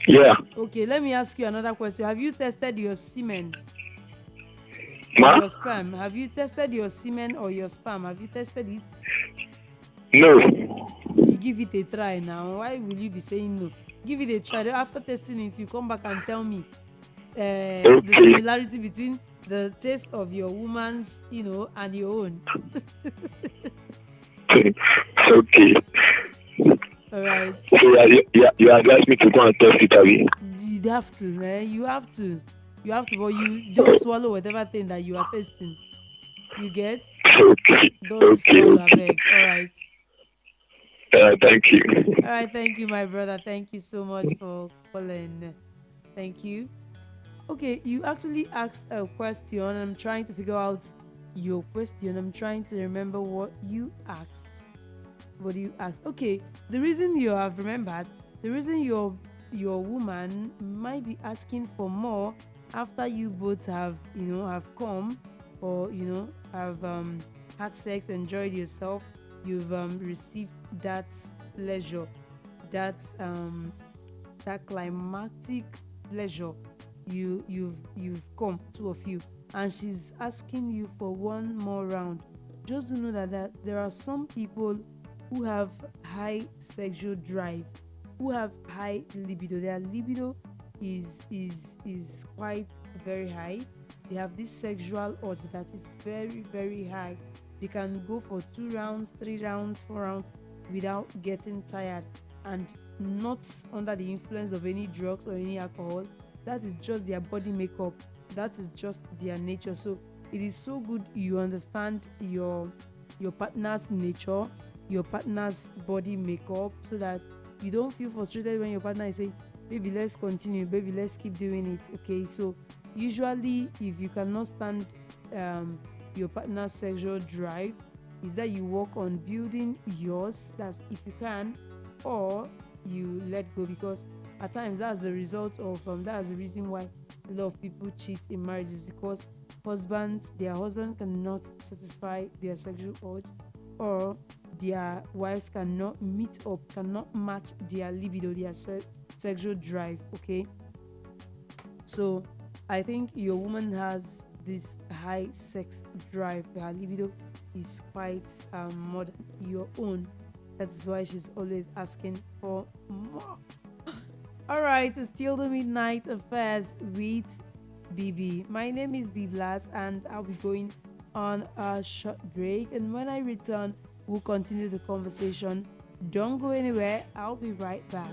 Yeah. Okay, let me ask you another question. Have you tested your semen? Ma? Your sperm. Have you tested your semen or your sperm? Have you tested it? No. You give it a try now. Why will you be saying no? Give it a try. After testing it, you come back and tell me the similarity between the taste of your woman's, and your own. Okay. All right. So you advise me to go and test it, Abby? You'd have to, man. You have to, but you don't swallow whatever thing that you are testing. You get? Okay. Don't swallow, I beg. All right. Thank you. All right, thank you, my brother. Thank you so much for calling. Thank you. Okay, you actually asked a question. I'm trying to figure out your question. I'm trying to remember what you asked. What do you ask? Okay, the reason you have remembered, the reason your woman might be asking for more after you both have come, or have had sex, enjoyed yourself, you've received that pleasure, that climactic pleasure. You've come, two of you, and she's asking you for one more round. Just to know that there are some people who have high sexual drive, who have high libido. Their libido is quite very high. They have this sexual urge that is very, very high. They can go for 2 rounds, 3 rounds, 4 rounds without getting tired, and not under the influence of any drugs or any alcohol. That is just their body makeup. That is just their nature. So it is so good you understand your partner's nature, your partner's body makeup, so that you don't feel frustrated when your partner is saying, baby, let's continue, baby, let's keep doing it. Okay, so usually if you cannot stand your partner's sexual drive, is that you work on building yours, that's if you can, or you let go, because at times that's the result of that's the reason why a lot of people cheat in marriages, because their husband cannot satisfy their sexual urge, or their wives cannot match their libido, their sexual drive. Okay, so I think your woman has this high sex drive. Her libido is quite more than your own. That's why she's always asking for more. All right, it's still the Midnight Affairs with BB. My name is Biblas, and I'll be going on a short break. And when I return, we'll continue the conversation. Don't go anywhere. I'll be right back.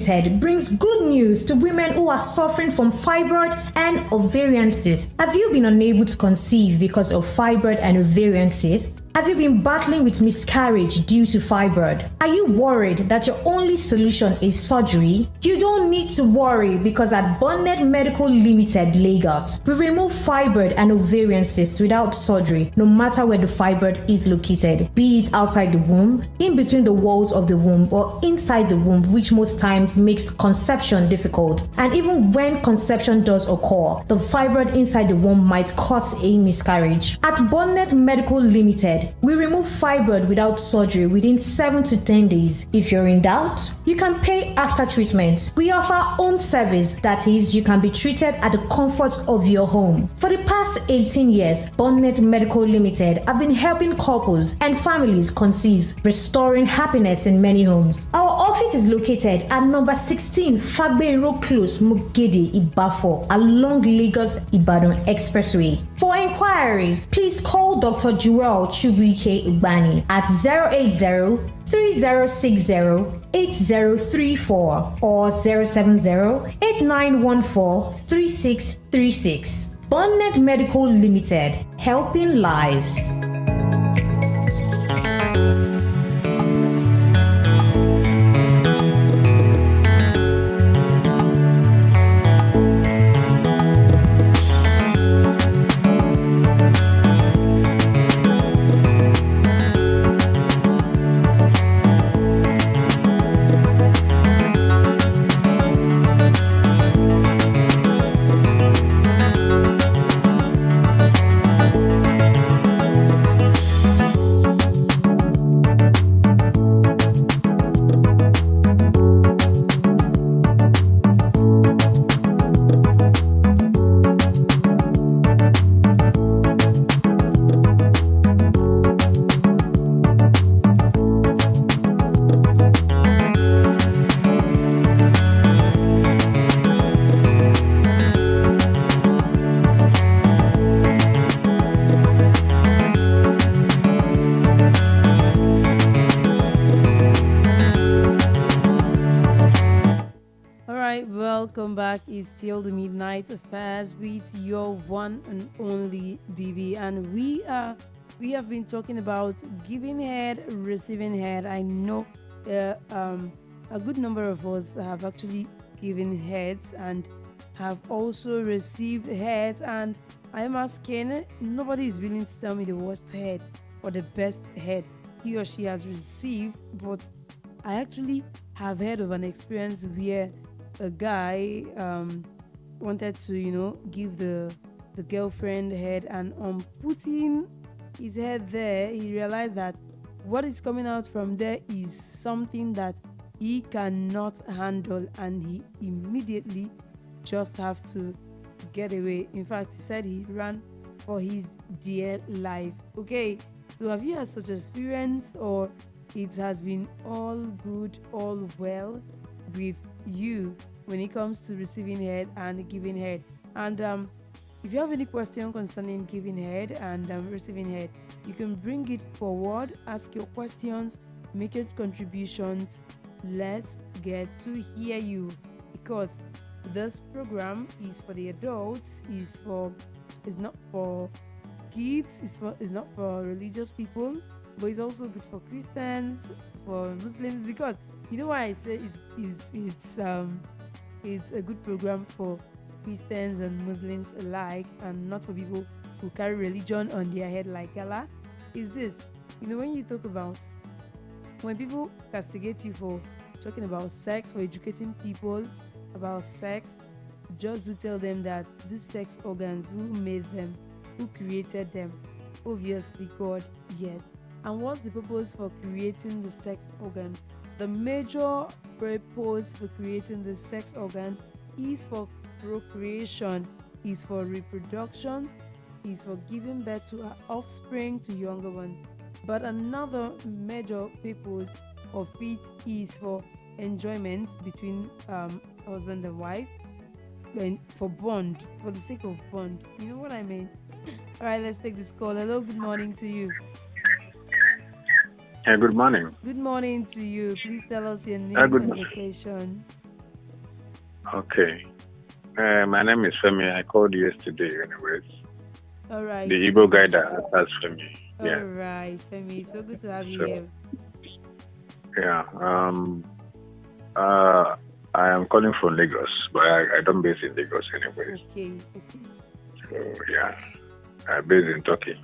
Limited brings good news to women who are suffering from fibroid and ovarian cysts. Have you been unable to conceive because of fibroid and ovarian cysts? Have you been battling with miscarriage due to fibroid? Are you worried that your only solution is surgery? You don't need to worry, because at Bonnet Medical Limited, Lagos, we remove fibroid and ovarian cysts without surgery, no matter where the fibroid is located, be it outside the womb, in between the walls of the womb, or inside the womb, which most times makes conception difficult. And even when conception does occur, the fibroid inside the womb might cause a miscarriage. At Bonnet Medical Limited, we remove fibroid without surgery within 7 to 10 days. If you're in doubt, you can pay after treatment. We offer home service, that is, you can be treated at the comfort of your home. For the past 18 years, Bonnet Medical Limited have been helping couples and families conceive, restoring happiness in many homes. Our office is located at number 16 Fagbenro Close, Mugede, Ibafo, along Lagos-Ibadan Expressway. For inquiries, please call Dr. Joel Chubuike Ugbani at 080-3060-8034 or 070-8914-3636. Bonnet Medical Limited, helping lives. Welcome back. It's still the Midnight Affairs with your one and only BB, and we have been talking about giving head, receiving head. I know a good number of us have actually given heads and have also received heads, and I'm asking, nobody is willing to tell me the worst head or the best head he or she has received, but I actually have heard of an experience where a guy wanted to, give the girlfriend head, and on putting his head there, he realized that what is coming out from there is something that he cannot handle, and he immediately just have to get away. In fact, he said he ran for his dear life. Okay, so have you had such experience, or it has been all good, all well with you when it comes to receiving head and giving head? And if you have any question concerning giving head and receiving head, you can bring it forward, ask your questions, make your contributions. Let's get to hear you, because this program is for the adults, it's not for kids, it's not for religious people, but it's also good for Christians, for Muslims, because you know why I say it's a good program for Christians and Muslims alike, and not for people who carry religion on their head like Allah. Is this, when people castigate you for talking about sex, or educating people about sex, just do tell them that these sex organs, who made them, who created them? Obviously God, yes. And what's the purpose for creating the sex organ? The major purpose for creating the sex organ is for procreation, is for reproduction, is for giving birth to our offspring, to younger ones. But another major purpose of it is for enjoyment between husband and wife, and for bond, for the sake of bond. You know what I mean? All right, let's take this call. Hello, good morning to you. Good morning. Good morning to you. Please tell us your name Good and morning. location. Okay. My name is Femi. I called yesterday, anyways. All right. The Igbo guy that that's Femi. Yeah. All right, Femi. So good to have you So, here. yeah. I am calling from Lagos, but I don't base in Lagos, anyways. Okay. So yeah, I based in Turkey.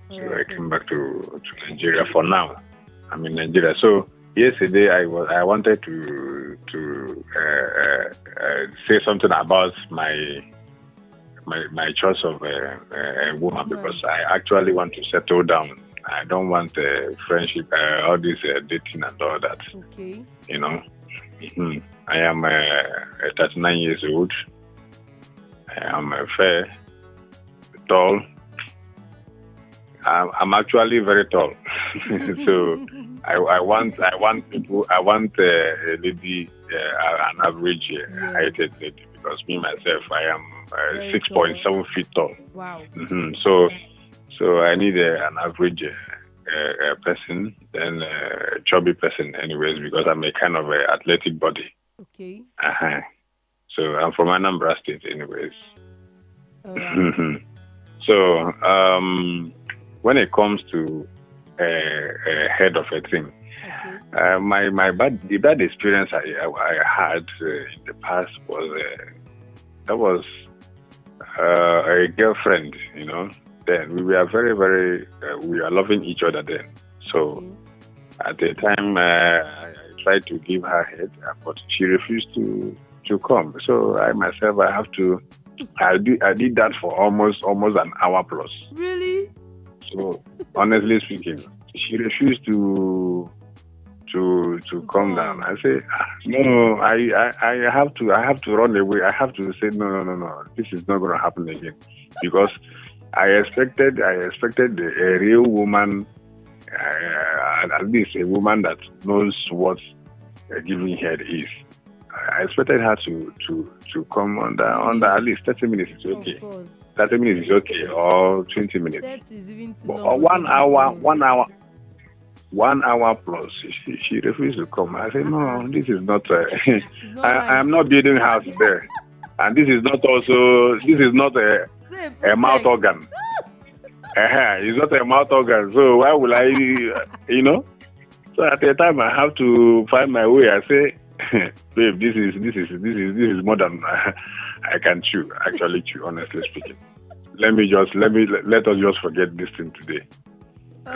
All So right. I came back to Nigeria for now. I'm in Nigeria. So yesterday I wanted to say something about my choice of a woman, because I actually want to settle down. I don't want friendship, all this dating and all that. Okay. You know, Mhm. I am 39 years old. I am fair, tall. I'm actually very tall, so I want people. I want a lady, an average heighted lady, because me myself I am Very 6.7 feet tall. Wow. So I need an average person, then a chubby person, anyways, because I'm a kind of athletic body. Okay. So I'm from Anambra State, anyways. All right. So when it comes to head of a thing, Okay. the bad experience I had in the past was that was a girlfriend. You know, then we were very very we were loving each other then. So Okay. at the time I tried to give her head, but she refused to come. So I myself I did that for almost an hour plus. Really? So honestly speaking, she refused to come down. I say, no, I have to run away. I have to say no. This is not going to happen again, because I expected a real woman, at least a woman that knows what giving head is. I expected her to come under at least 30 minutes is okay. Of course. 30 minutes is okay, or 20 minutes. That is even too But long. 1 hour plus, she refused to come. I said, no, this is not. It's not I am not building house there, and this is not a mouth organ. It's not a mouth organ. So why will I, you know? So at the time I have to find my way. I say, babe, this is more than I can chew. Actually chew, honestly speaking. Let us just forget this thing today.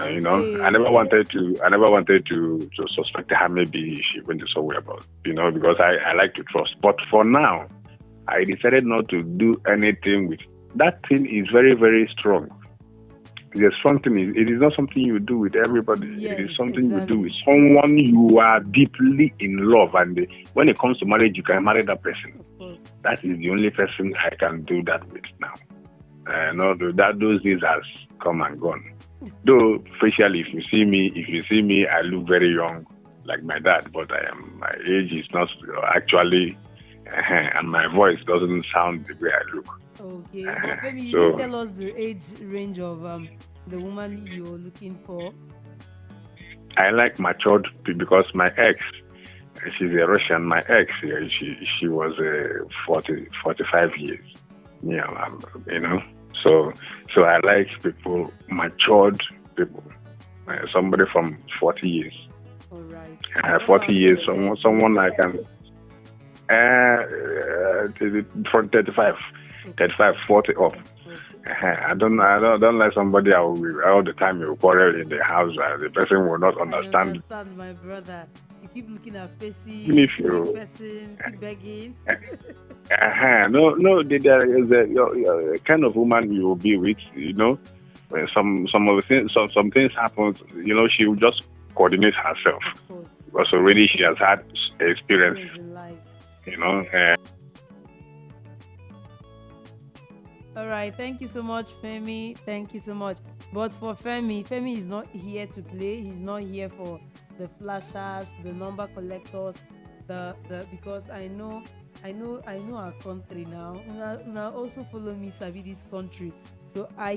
You know, I never wanted to suspect her. Maybe she went somewhere about, you know, because I like to trust. But for now, I decided not to do anything with that thing. Is very very strong. There's something. It is not something you do with everybody. Yes, it is something exactly. you do with someone you are deeply in love. And when it comes to marriage, you can marry that person. Of course. That is the only person I can do that with now. No, those days has come and gone. Though facially, if you see me, I look very young, like my dad. But my age is not actually, and my voice doesn't sound the way I look. Okay. But maybe you So- can tell us the age range of the woman you're looking for. I like matured because my ex, she's a Russian. My ex, she was 45 years. Yeah, you know. So I like people, matured people. Somebody from 40 years. All right. 40 years, someone I can. From 35, 40 up. I don't like somebody all the time you quarrel in the house. The person will not I understand. understand, my brother. You keep looking at faces, Even if you- keep betting, keep begging. No, there is a kind of woman you will be with. You know, when some of the things, some things happen. You know, she will just coordinate herself Of course. because already she has had experience. Always in life. You know. All right, thank you so much, Femi. Thank you so much. But for Femi is not here to play. He's not here for the flashers, the number collectors, the because I know our country now. Now also follow me, sabi this country. So I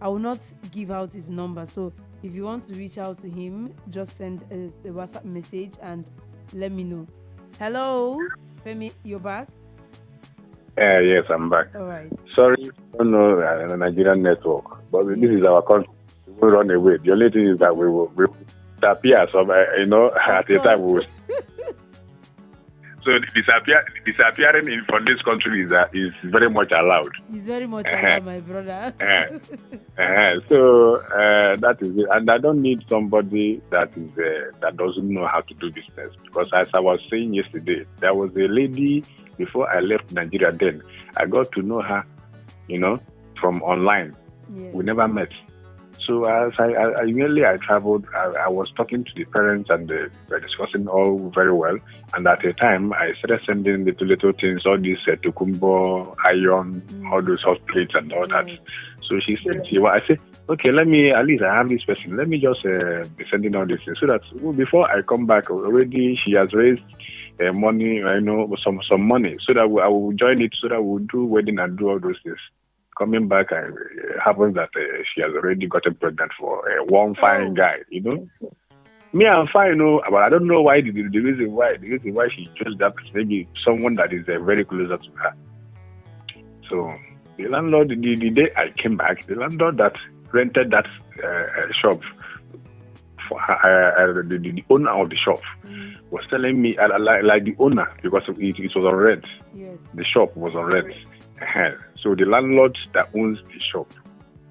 will not give out his number. So if you want to reach out to him, just send a WhatsApp message and let me know. Hello. Femi, you're back? Yes, I'm back. All right. Sorry, I don't know the Nigerian network, but this is our country. We will run away. The only thing is that we will disappear. So, at a time we will. So disappearing from this country is very much allowed. It's very much allowed, my brother. So that is it. And I don't need somebody that doesn't know how to do business. Because as I was saying yesterday, there was a lady before I left Nigeria. Then I got to know her, from online. Yeah. We never met. So as I traveled, I was talking to the parents and they were discussing all very well. And at a time, I started sending little things, all these tokumbo, iron, all those hot plates and all that. So she said, I said, okay, at least I have this person. Let me just be sending all these things so that before I come back, already she has raised money, some money, so that I will join it, so that we'll do wedding and do all those things. Coming back, it happens that she has already gotten pregnant for one fine guy, Me, I'm fine, but I don't know why the reason why she chose that, maybe someone that is very closer to her. So the landlord, the day I came back, the landlord that rented that shop for her, the owner of the shop was telling me, like the owner, because it was on rent. Yes. The shop was on rent. So the landlord that owns the shop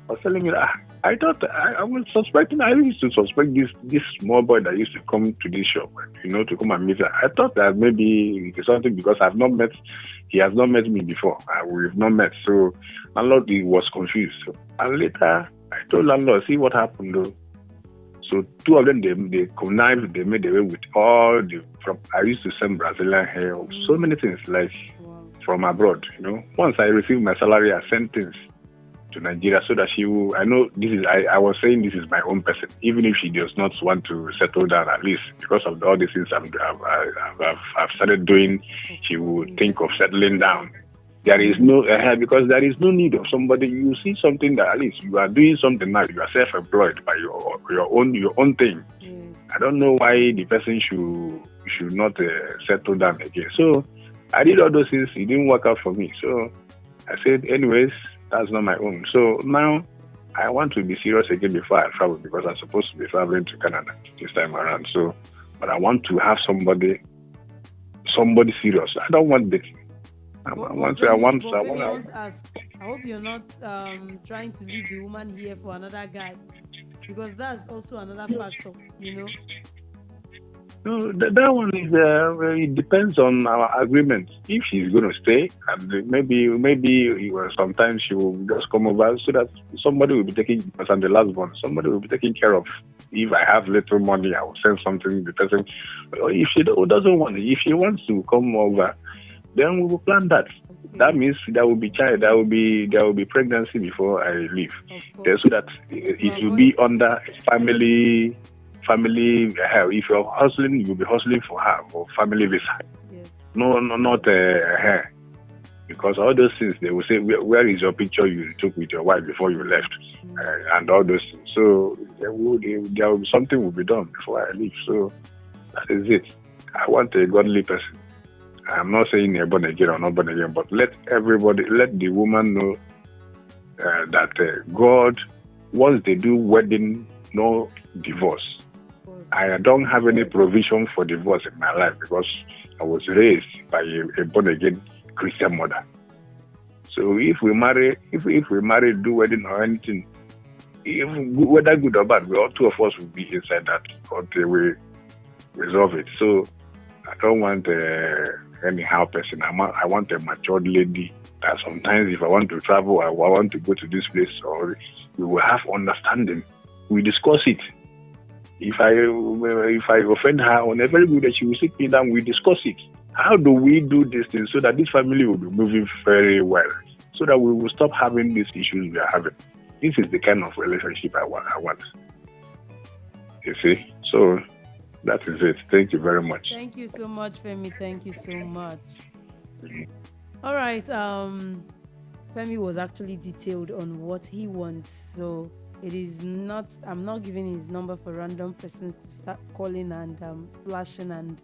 was telling me that I thought I was suspecting. I used to suspect this small boy that used to come to this shop, to come and meet her. I thought that maybe it's something because he has not met me before. We've not met. So landlord was confused. And later I told landlord, see what happened though. So two of them, they connived, they made away with all I used to send Brazilian hair, so many things like from abroad, Once I received my salary, I sent things to Nigeria so that she will, I know this is, I was saying this is my own person, even if she does not want to settle down, at least because of all these things I've started doing, she will think of settling down. There is no, because there is no need of somebody. You see something that at least you are doing something now, you are self-employed by your own thing. Yes. I don't know why the person should not settle down again. So I did all those things. It didn't work out for me. So I said, anyways, that's not my own. So now I want to be serious again before I travel, because I'm supposed to be traveling to Canada this time around. So, but I want to have somebody serious. I don't want dating. I want to ask. I hope you're not trying to leave the woman here for another guy, because that's also another factor, No, that one is it depends on our agreement. If she's going to stay, and maybe sometimes she will just come over, so that somebody will be taking, because I'm the last one, somebody will be taking care of. If I have little money, I will send something to the person. If she doesn't want it, if she wants to come over, then we will plan that. Okay. That means there will be child, there will be pregnancy before I leave. So that it will be under family. If you're hustling, you'll be hustling for her, for family visa. Yes. No, not her. Because all those things, they will say, where is your picture you took with your wife before you left? And all those things. So there will be something will be done before I leave. So that is it. I want a godly person. I'm not saying you're born again or not born again, but let the woman know that God, once they do wedding, no divorce. I don't have any provision for divorce in my life, because I was raised by a born again Christian mother. So if we marry, do wedding or anything, whether good or bad, all two of us will be inside that until we resolve it. So I don't want anyhow person. I want a matured lady that sometimes if I want to travel, or I want to go to this place, or we will have understanding. We discuss it. If I offend her on a very good day, she will sit me down, we discuss it. How do we do this thing so that this family will be moving very well, so that we will stop having these issues we are having? This is the kind of relationship I want. You see? So that is it. Thank you very much. Thank you so much, Femi. Thank you so much. All right. Femi was actually detailed on what he wants. So it is not, I'm not giving his number for random persons to start calling and flashing and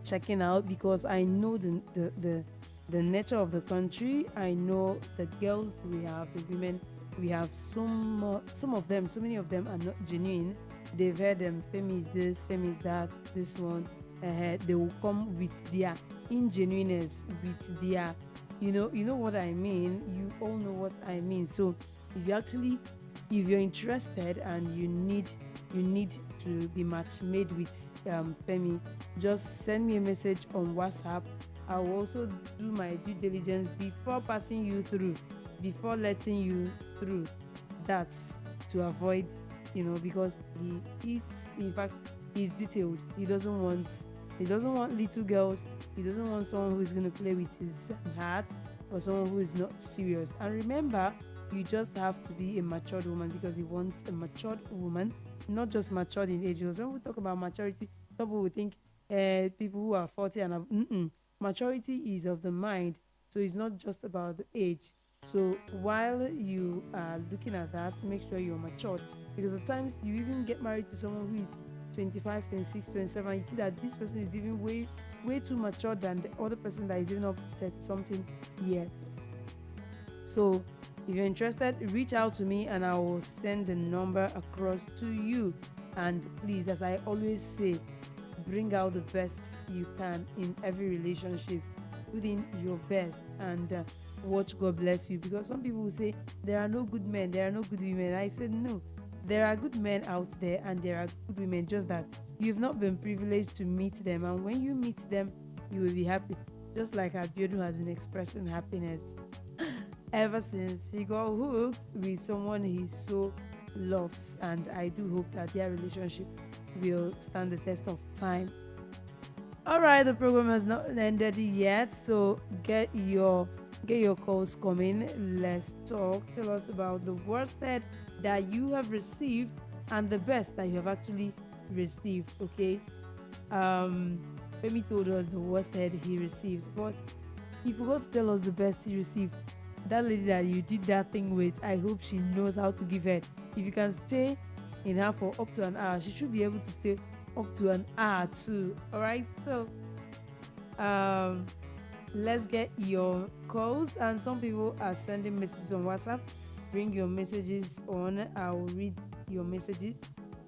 checking out, because I know the nature of the country. I know the girls we have, the women we have. Some of them, so many of them are not genuine. They've heard them, Femi is this, Femi is that, this one. They will come with their ingenuineness, with their, you know what I mean. You all know what I mean. So if you're interested and you need to be match made with Femi, just send me a message on WhatsApp. I will also do my due diligence before passing you through, before letting you through. That's to avoid, because he is, in fact, he's detailed. He doesn't want little girls. He doesn't want someone who is going to play with his heart, or someone who is not serious. And remember, you just have to be a matured woman, because he wants a matured woman, not just matured in age. Because when we talk about maturity, people will think people who are 40 and above. Maturity is of the mind, so it's not just about the age. So while you are looking at that, make sure you're matured, because at times you even get married to someone who is 25, 26, 27. You see that this person is even way too mature than the other person that is even up to 30 something years. So if you're interested, reach out to me and I will send the number across to you. And please, as I always say, bring out the best you can in every relationship. Put in your best and watch God bless you. Because some people will say there are no good men, there are no good women. I said no, there are good men out there and there are good women, just that you've not been privileged to meet them. And when you meet them, you will be happy. Just like Abiodun has been expressing happiness ever since he got hooked with someone he so loves. And I do hope that their relationship will stand the test of time. All right, the program has not ended yet, so get your calls coming. Let's talk. Tell us about the worst head that you have received and the best that you have actually received. Okay. Femi told us the worst head he received, but he forgot to tell us the best he received. That lady that you did that thing with, I hope she knows how to give head. If you can stay in her for up to an hour, she should be able to stay up to an hour too. All right, so let's get your calls. And some people are sending messages on WhatsApp. Bring your messages on. I will read your messages.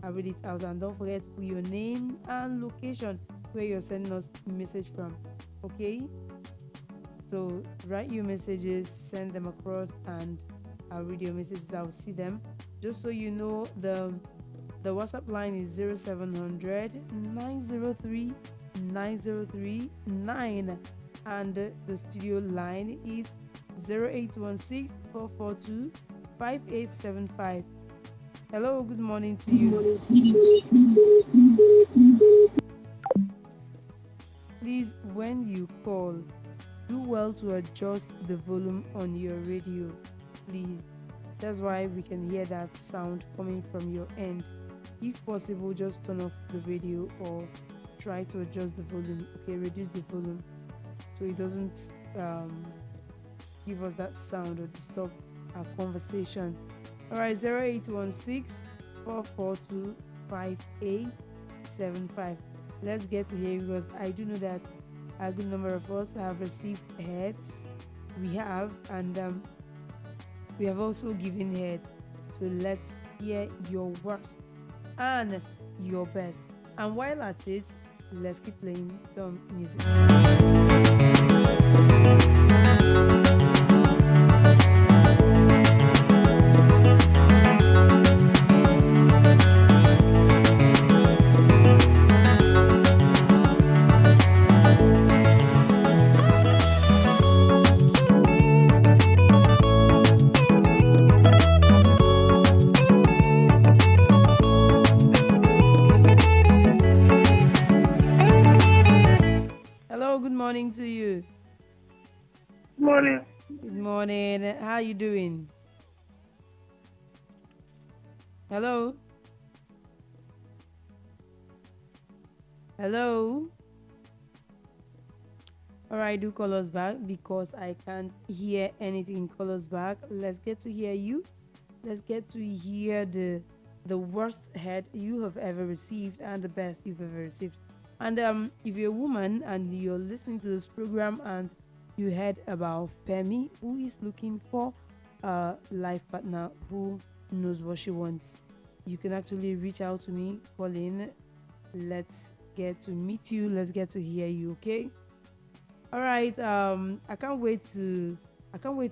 I'll read it out, and don't forget to put your name and location where you're sending us a message from. Okay, so write your messages, send them across, and I'll read your messages. I'll see them. Just so you know, the WhatsApp line is 0700 903 9039, and the studio line is 0816 442 5875. Hello, good morning to you. Please, when you call, do well to adjust the volume on your radio, please. That's why we can hear that sound coming from your end. If possible, just turn off the radio or try to adjust the volume. Okay, reduce the volume so it doesn't give us that sound or disturb our conversation. All right, 0816 442 5875. Let's get to here, because I do know that a good number of us have received heads. We have, and we have also given head. So let's hear your worst and your best. And while at it, let's keep playing some music. Morning to you. Morning. Good morning. How are you doing? Hello? Hello? All right, do call us back, because I can't hear anything. Call us back. Let's get to hear you. Let's get to hear the worst head you have ever received and the best you've ever received. And if you're a woman and you're listening to this program and you heard about Femi, who is looking for a life partner who knows what she wants, you can actually reach out to me, call in. Let's get to meet you. Let's get to hear you. Okay. All right. I can't wait to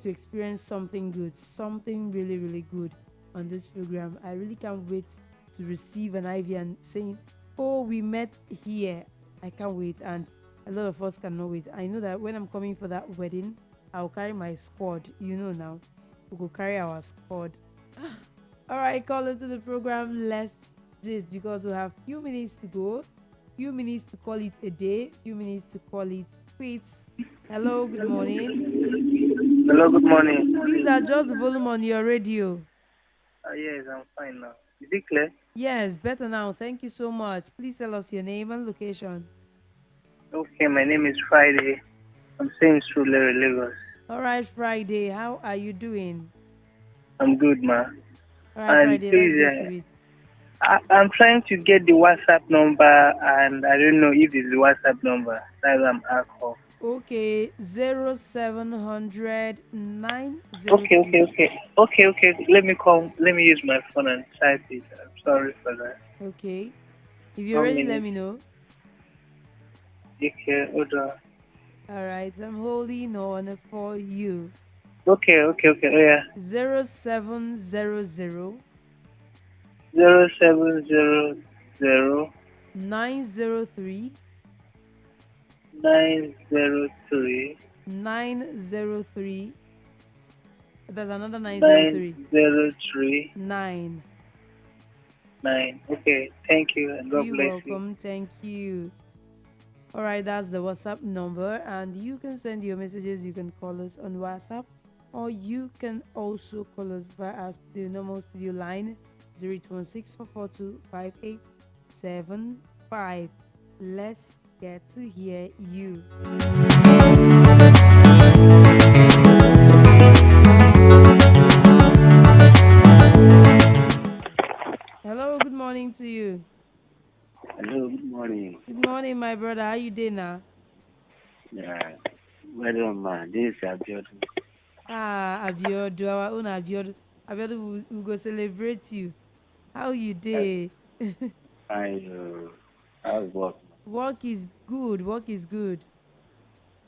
experience something good, something really, really good on this program. I really can't wait to receive an IV and saying, "Oh, we met here." I can't wait, and a lot of us cannot wait. I know that when I'm coming for that wedding, I'll carry my squad. You know now, we will carry our squad. All right, call into the program. Let's just because we have few minutes to go, few minutes to call it a day, few minutes to call it quits. Hello, good morning. Hello, good morning. Please adjust the volume on your radio. Yes, I'm fine now. Is it clear? Yes, better now. Thank you so much. Please tell us your name and location. Okay, my name is Friday. I'm staying in Surulere, Lagos. All right, Friday. How are you doing? I'm good, ma. All right, And Friday. please, Let's get to it. I'm trying to get the WhatsApp number, and I don't know if it's the WhatsApp number. That's why I'm asking. Okay, 0700 Okay. Let me call. Let me use my phone and type it. I'm sorry for that. Okay. If you're ready, let me know. Okay, hold on. All right, I'm holding on for you. Okay. Oh, yeah. 0700 0700 903 903 903. There's another 903. 903 9. 9. Okay, thank you and God You're bless welcome. Thank you. All right, that's the WhatsApp number, and you can send your messages. You can call us on WhatsApp, or you can also call us via our normal studio line 0816-442-5875. Let's get to hear you. Hello, good morning to you. Hello, good morning. Good morning, my brother. How you doing now? Yeah, well done, man. This is Abiodun. Abiodu, our own Abiodu. Abiodu, we go celebrate you. How you dey? How's work? Work is good. Work is good.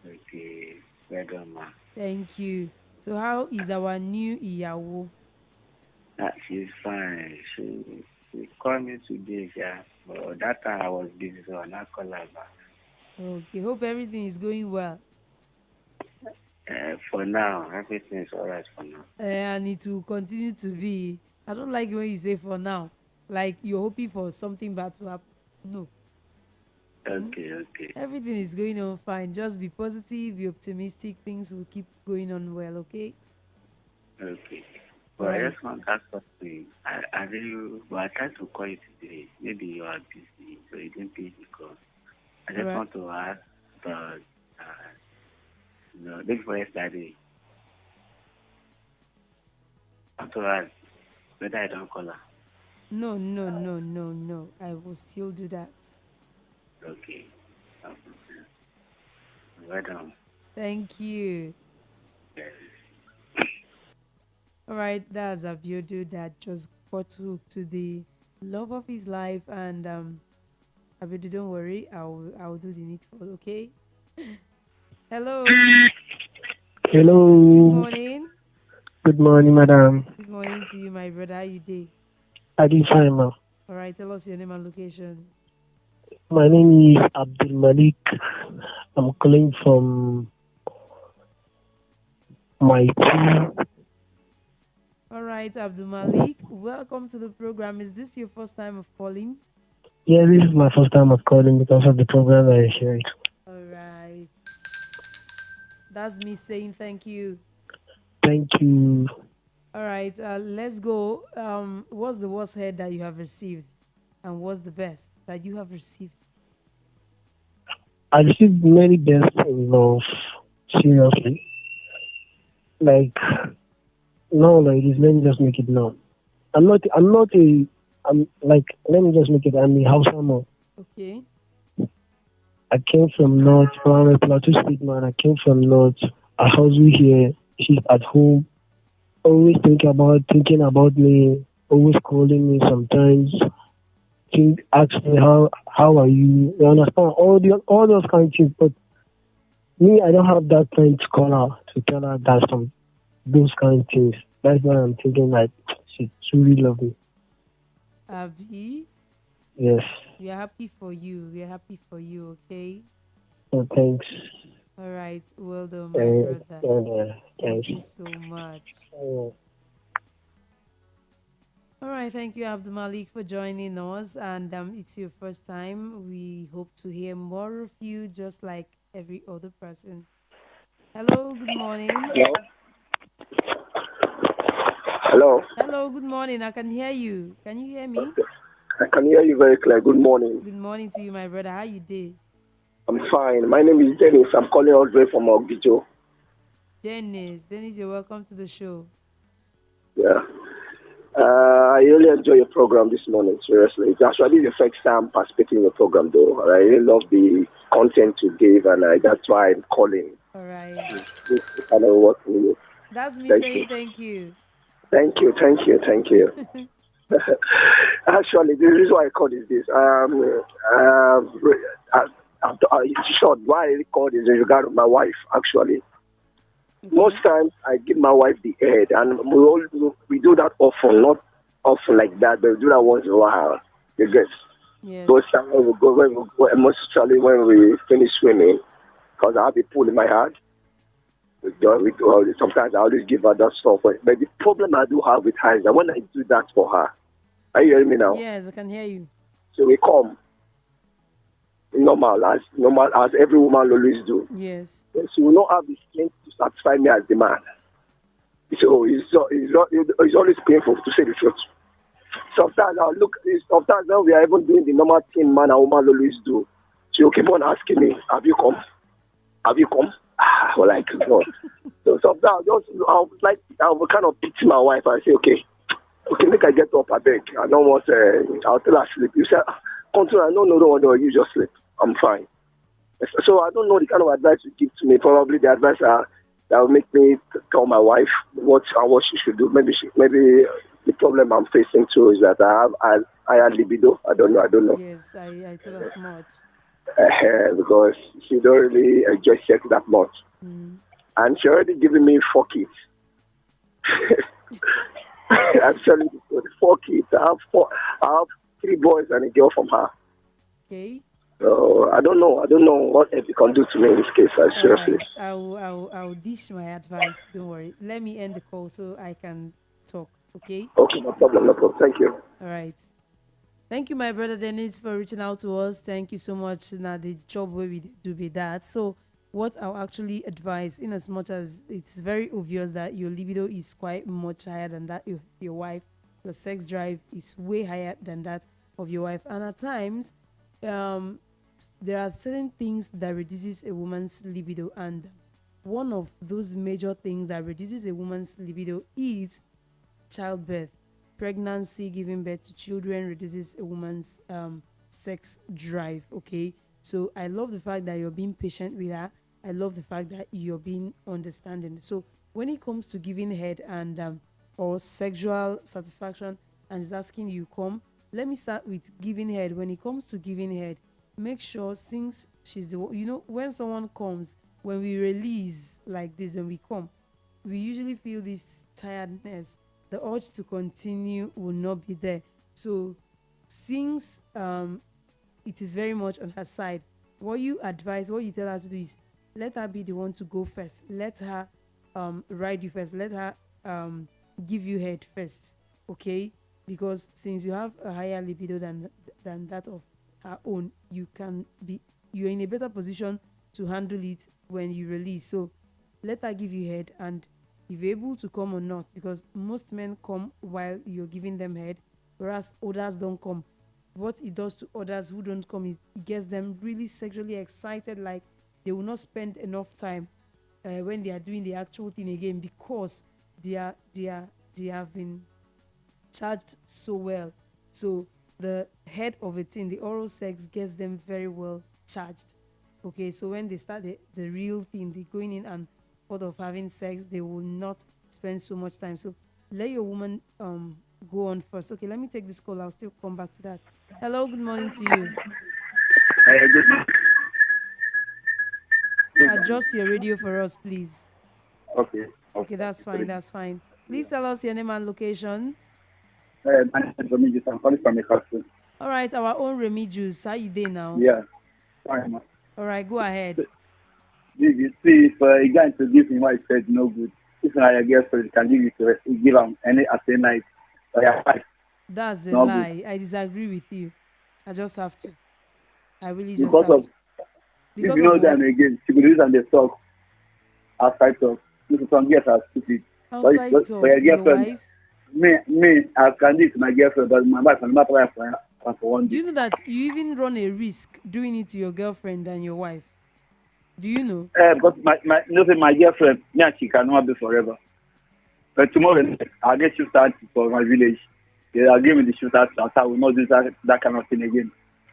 Okay, well done, man. Thank you. So how is our new Iyawo? She's fine. She called me today, yeah. But that time I was busy, so I not call her back. Okay, hope everything is going well. For now, everything is alright for now. And it will continue to be. I don't like when you say for now. Like you're hoping for something bad to happen. No. Okay. Everything is going on fine. Just be positive, be optimistic. Things will keep going on well, okay? Okay. Well, Right. I just want to ask something. I tried to call you today. Maybe you are busy, so you didn't pick the call. I just Right. want to ask about, day before yesterday. I want to ask whether I don't call her. No. I will still do that. Okay. Well done. Thank you. Yes. All right, that's Abiodu that just got hooked to the love of his life, and Abiodu, don't worry, I'll do the needful. Okay. Hello. Hello. Good morning. Good morning, madam. Good morning to you, my brother. How you doing? I did fine, ma'am. All right, tell us your name and location. My name is Abdul Malik. I'm calling from my team. All right, Abdul Malik, welcome to the program. Is this your first time of calling? Yeah, this is my first time of calling because of the program I heard. All right. That's me saying thank you. Thank you. All right, let's go. What's the worst head that you have received? And what's the best that you have received? I received many best in love, seriously. Like, no, ladies, let me just make it known. I'm like, let me just make it, I'm a Hausa man. Okay. I came from North, but I'm a Plateau State man. I came from North. I hustle here. She's at home, always thinking about me, always calling me sometimes. Ask me how are you? You understand all those kind of things. But me, I don't have that time to call her to tell her that some those kind of things. That's why I'm thinking like she truly love me. Abby, Yes. we are happy for you. We are happy for you. Okay. So thanks. All right. Well done, my brother. Thank Thanks. you so much. Uh, All right, thank you, Abdul Malik, for joining us. And it's your first time. We hope to hear more of you, just like every other person. Hello, good morning. Hello. Hello. Hello, good morning. I can hear you. Can you hear me? I can hear you very clear. Good morning. Good morning to you, my brother. How you did? I'm fine. My name is Dennis. I'm calling all the way from Ogijo. Dennis, you're welcome to the show. Yeah. I really enjoy your program this morning, seriously. It's actually the first time participating in your program, though. I really love the content you give, and that's why I'm calling. All right. This kind of work with you. That's me Thank saying you. thank you. Thank you. Actually, the reason why I called is this. Short, why I really called is in regard to my wife, actually. Most times I give my wife the head, and we do that often, not often like that, but we do that once in a while. You get. Yes. Most times when we go, most especially when we finish swimming, because I have a pool in my heart. Sometimes I always give her that stuff. But the problem I do have with her is that when I do that for her, are you hearing me now? Yes, I can hear you. So we come normal as every woman always do. Yes. She will not have the strength to satisfy me as the man. So it's always painful to say the truth. Sometimes sometimes when we are even doing the normal thing man and woman always do, she will keep on asking me, have you come? Have you come? Well, like, no. So sometimes I will kind of pity my wife and say, okay, make I get up, I beg. I don't want, I'll tell her sleep. You say, continue, no, you just sleep. I'm fine. So I don't know the kind of advice you give to me. Probably the advice that will make me tell my wife what she should do. Maybe the problem I'm facing too is that I have libido. I don't know. Yes, I thought as much. Because she don't really enjoy sex that much. And she already given me 4 kids. Actually, 4 kids. I have 3 boys and a girl from her. Okay. So I don't know what you can do to me in this case. Seriously. Right. I will dish my advice. Don't worry. Let me end the call so I can talk. Okay. Okay, no problem. Thank you. All right. Thank you, my brother Dennis, for reaching out to us. Thank you so much. Now the job where we do be that. So what I'll actually advise, in as much as it's very obvious that your libido is quite much higher than that of your wife, your sex drive is way higher than that of your wife, and at times, there are certain things that reduces a woman's libido, and one of those major things that reduces a woman's libido is childbirth. Pregnancy, giving birth to children reduces a woman's sex drive. Okay, so I love the fact that you're being patient with her. I love the fact that you're being understanding. So when it comes to giving head and or sexual satisfaction, and is asking you come, let me start with giving head. When it comes to giving head, make sure, since she's the when someone comes, when we release like this, when we come, we usually feel this tiredness. The urge to continue will not be there. So since it is very much on her side, what you tell her to do is let her be the one to go first. Let her ride you first. Let her give you head first. Okay? Because since you have a higher libido than that of her own, you're in a better position to handle it when you release. So let her give you head, and if you're able to come or not, because most men come while you're giving them head, whereas others don't come. What it does to others who don't come is it gets them really sexually excited, like they will not spend enough time when they are doing the actual thing again, because they have been charged so well. So the head of a thing, the oral sex, gets them very well charged. Okay, so when they start the real thing, they going in and out of having sex, they will not spend so much time. So let your woman go on first. Okay, let me take this call. I'll still come back to that. Hello, good morning to you. Adjust your radio for us, please. Okay. Okay, that's fine. That's fine. Please tell us your name and location. My name is Remigius. I'm calling from Newcastle. All right, our own Remigius. How you doing now? Yeah. Fine, man. All right, go ahead. You see, if a guy introduced me what he said, no good. If not your girlfriend, you can give it to her. You give him any at the night. Or your wife. That's a No lie. good. I disagree with you. I just have to. I really just Because have of, to. if Because you know of them what? again, she could use and they talk. Outside talk. This is some girls are stupid. Outside But talk, for your your girlfriend, wife. me, I can do it to my girlfriend, but my wife, I'm not trying for one Do day. you know that you even run a risk doing it to your girlfriend and your wife? Do you know? Because you know, say my girlfriend, me and she cannot be forever. But tomorrow, I'll get shoot out for my village. I'll give me the shoot out, I will not do that kind of thing again.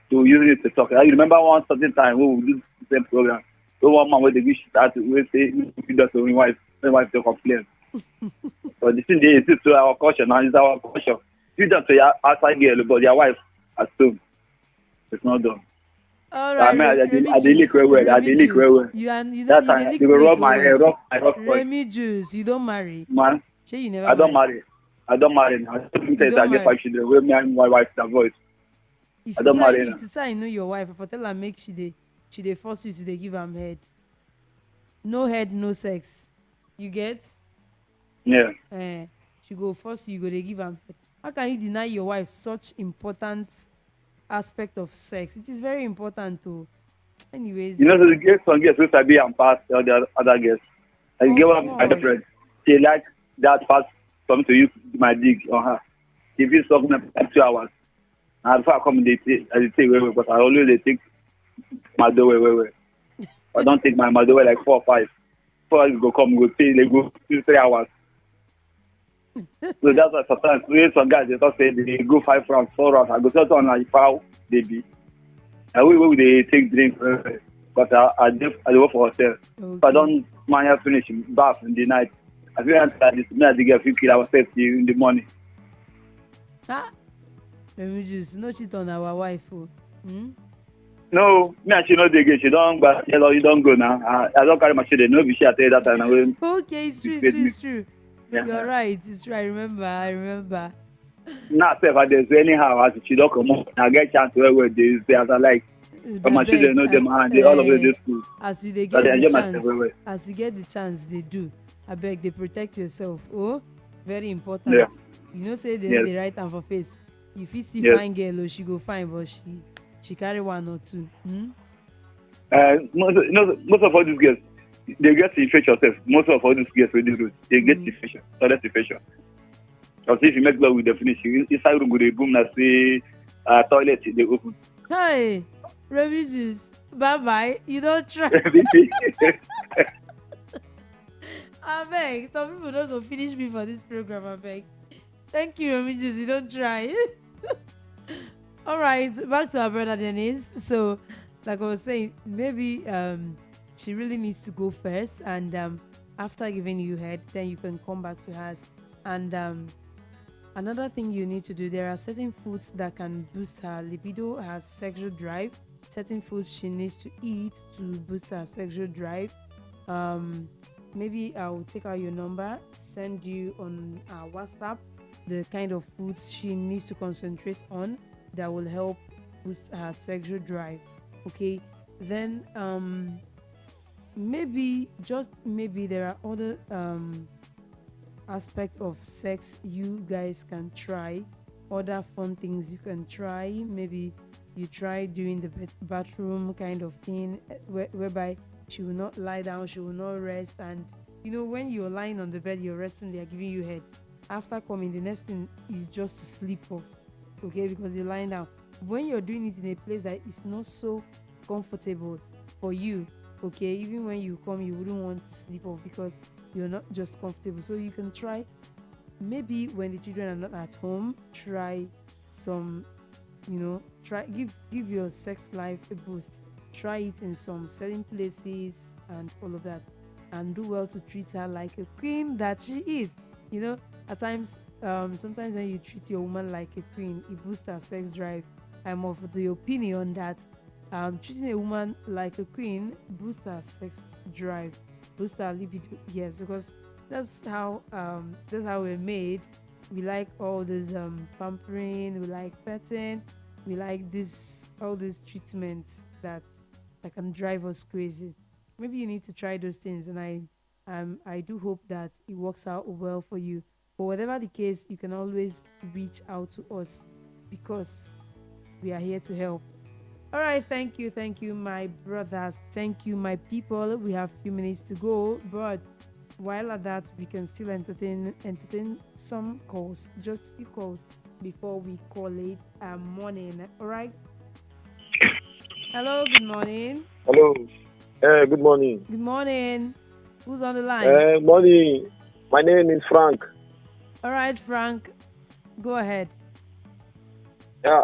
So using it to talk. I remember one certain time when we do the same program. So one man with the shoot out, we say, we do to my wife to complain. But the thing is, it's to our culture now, it's our culture. You just say outside girl, but your wife at home. It's not done. All I right, mean, I dey lick well well. I dey lick well well. You and you That don't time, lick they will plate rub my hair, well. rub my rough point. Remy Juice, you don't marry. Man, Say you never I don't marry. marry. I don't marry now. I don't get marry. 5 children. Where me and my wife divorce. If I don't marry if now. to say I know your wife, if I tell her make she dey force you to dey give am head. No head, no sex. You get? Yeah. She go force you, go dey give am head. How can you deny your wife such important aspect of sex? It is very important to. Anyways. You know, so the girls, some girls who sabi and pass all the other girls. I Of give her my course. friend. She like that fast come to use my dig on her. She feels talking like 2 hours. And before I come, I take way, but I always they take my door way. I don't take my door like 4 or 5. 4 hours go come, go stay, they go 3 hours. So that's why sometimes some guys they talk say they go 5 rounds, 4 rounds. I go tell them like how they be. And we they take drink, but I work for hotel. Okay. If I don't mind finish bath in the night, I feel like this me I get a few kill ourselves in the morning. Ah, Remy Juice, no cheat on our wife. Oh. Hmm? No, me and she know the girl. She don't, but you don't go now. I don't carry my children. No, be she I tell you that time. Okay, it's true, it's true. Yeah. You're right, it's true. I remember. Now, if I there's anyhow, as she don't come up, I get chance to where they say as I like. But my children know them and they all of them do school. As you they So get they the enjoy chance, myself well. as you get the chance, they do. I beg, they protect yourself. Oh, very important. Yeah. You know, say they Yes. the right hand for face. If you see Yes. fine girl, oh, she go fine, but she carry 1 or 2. Hmm? Most of all these girls, they get to infect yourself. Most of all these girls with this road, they get infection, toilet infection. Because if you make love with the finish, inside room go dey boom na say toilet they open. Hey, refugees, bye bye. You don't try. I beg. Some people don't go finish me for this program. I beg. Thank you, refugees. You don't try. All right, back to our brother Dennis. So, like I was saying, maybe she really needs to go first, and after giving you head, then you can come back to hers. And another thing you need to do, there are certain foods that can boost her libido, her sexual drive. Certain foods she needs to eat to boost her sexual drive. Maybe I'll take out your number, send you on our WhatsApp the kind of foods she needs to concentrate on that will help boost her sexual drive. Okay, then maybe, just maybe, there are other aspects of sex you guys can try, other fun things you can try. Maybe you try doing the bathroom kind of thing, whereby she will not lie down, she will not rest, and you know, when you're lying on the bed, you're resting, they are giving you head. After coming, the next thing is just to sleep off, okay, because you're lying down. When you're doing it in a place that is not so comfortable for you, okay, even when you come, you wouldn't want to sleep off because you're not just comfortable. So you can try, maybe when the children are not at home, try some, give your sex life a boost. try it in some certain places and all of that, and do well to treat her like a queen that she is. At times, sometimes when you treat your woman like a queen, it boosts her sex drive. I'm of the opinion that treating a woman like a queen boosts her sex drive, boosts her libido. Yes, because that's how we're made. We like all this pampering, we like petting, we like all these treatments that can drive us crazy. Maybe you need to try those things, and I do hope that it works out well for you. But whatever the case, you can always reach out to us because we are here to help. All right, thank you, my brothers. Thank you, my people. We have a few minutes to go, but while at that, we can still entertain some calls, just a few calls before we call it a morning. All right. Hello. Good morning. Hello. Good morning. Good morning. Who's on the line? Morning. My name is Frank. All right, Frank. Go ahead. Yeah.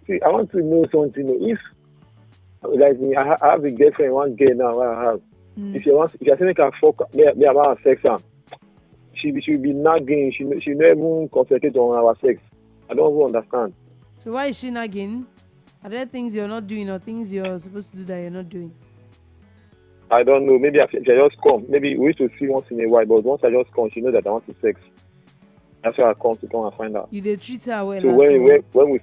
See, I want to know something. If, like me, I have a girlfriend, one girl now I have. If you're saying can fuck me about sex, she be nagging. She never even concentrate on our sex. I don't even understand. So why is she nagging? Are there things you're not doing or things you're supposed to do that you're not doing? I don't know. Maybe I just come. Maybe we used to see once in a while, but once I just come, she knows that I want to sex. That's why I come and find out. You they treat her well. So at when all? we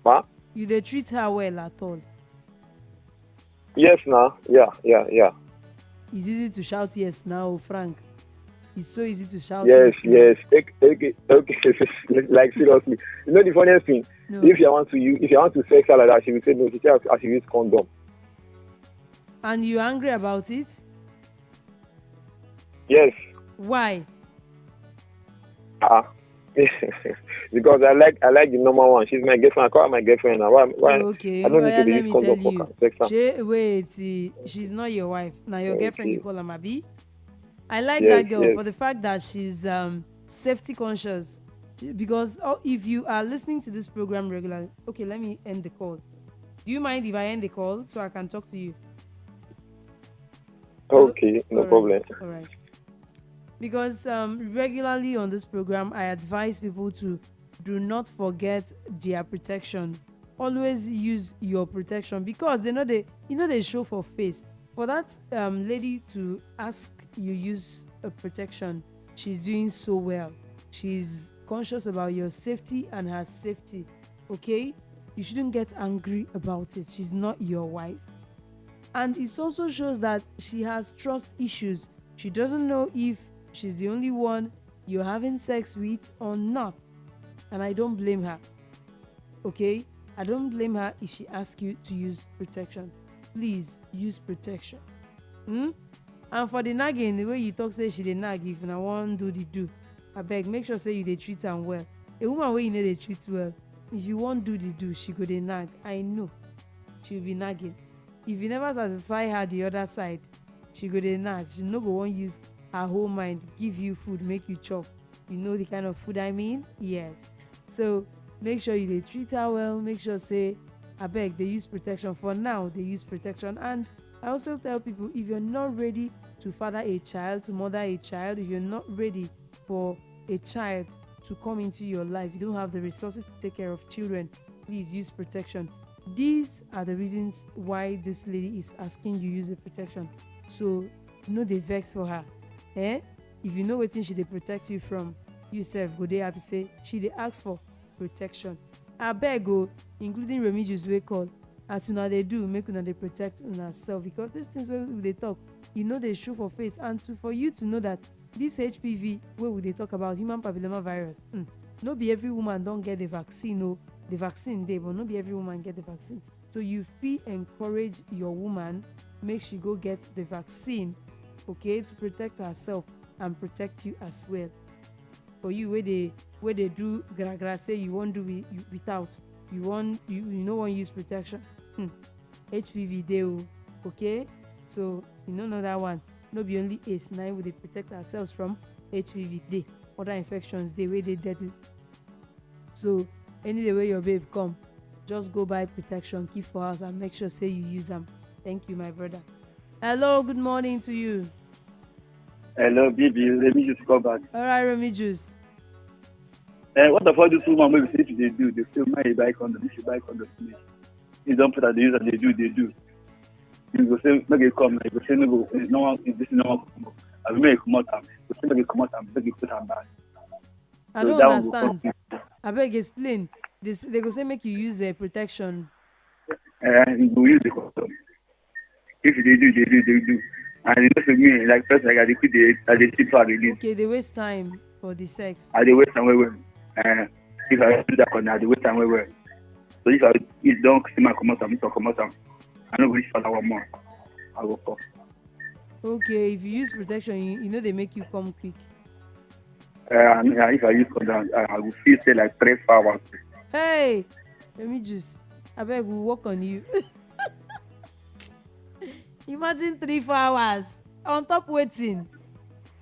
huh? You they treat her well at all? Yes, now. Yeah. It's easy to shout yes now, Frank. It's so easy to shout yes. Okay. Like seriously, you know the funniest thing? No. If you want to sex her like that, she will say no. She said I should use condom. And you angry about it? Yes. Why? Because I like the normal one. She's my girlfriend. I call her my girlfriend now. Why? Okay. I don't need to let use me tell condom you. for sex her. Wait, she's not your wife. Now your girlfriend you call her Mabi. I like Yes, that girl yes. for the fact that she's safety conscious. Because if you are listening to this program regularly, okay, let me end the call. Do you mind if I end the call so I can talk to you? Okay, no problem. All right. Because regularly on this program, I advise people to do not forget their protection. Always use your protection because they show for face. For that lady to ask you use a protection, she's doing so well. She's conscious about your safety and her safety. Okay, you shouldn't get angry about it. She's not your wife. And it also shows that she has trust issues. She doesn't know if she's the only one you're having sex with or not. And I don't blame her. Okay? I don't blame her if she asks you to use protection. Please use protection. And for the nagging, the way you talk, say she dey nag, if na wan do the do. I beg, make sure say you dey treat am well. A woman wey you know dey treat well, if you wan do the do, she go dey nag. I know. She will be nagging. If you never satisfy her the other side, she go dey nag. She no go wan use her whole mind give you food, make you chop. You know the kind of food I mean? Yes. So make sure you dey treat her well. Make sure say abeg dey use protection. For now, they use protection. And I also tell people, if you're not ready to father a child, to mother a child, if you're not ready for a child to come into your life, you don't have the resources to take care of children, please use protection. These are the reasons why this lady is asking you use the protection. So no dey vex for her. If you know wetin she dey protect you from, you sef go dey happy say she dey ask for protection. Abeg o, including remedies wey call, as una dey do, make una dey protect una self, because these things wey we dey talk, e no dey show for face. And for you to know that this HPV wey we dey talk about, human papilloma virus, no be every woman don get the vaccine o. The vaccine dey, but no be every woman get the vaccine. So you fit encourage your woman make she go get the vaccine, okay, to protect herself and protect you as well. For you wey dey do gra say you wan do without, you no wan use protection, HPV dey o, okay. So you no know that one. No be only AIDS na we dey protect ourselves from. HPV dey, other infections dey wey dey deadly. So any day wey your babe come, just go buy protection, keep for house, and make sure say you use them. Thank you, my brother. Hello, good morning to you. Hello, baby. Let me just call back. All right, Remy Juice. What the fuck this woman maybe say they do? They say, man, you buy condom, you should buy condom. You don't put that they use and they do. You go say, make it come, you go say, no one, this is no one come. I will make it come out, you say, make it come out, make it put them back. I don't understand. I beg explain. This they go say make you use the protection. You go use the condom. If they do. And it doesn't mean like first like I they keep for release. Okay, they waste time for the sex. I they waste time where if I do that condom, I they waste time where. So if I don't see my come out, I'm not come out. I don't reach for that one more. I will call. Okay, if you use protection, you know they make you come quick. If I use condom, I will feel say like 3 hours. Hey, let me just. I beg we'll work on you. Imagine 3-4 hours on top waiting.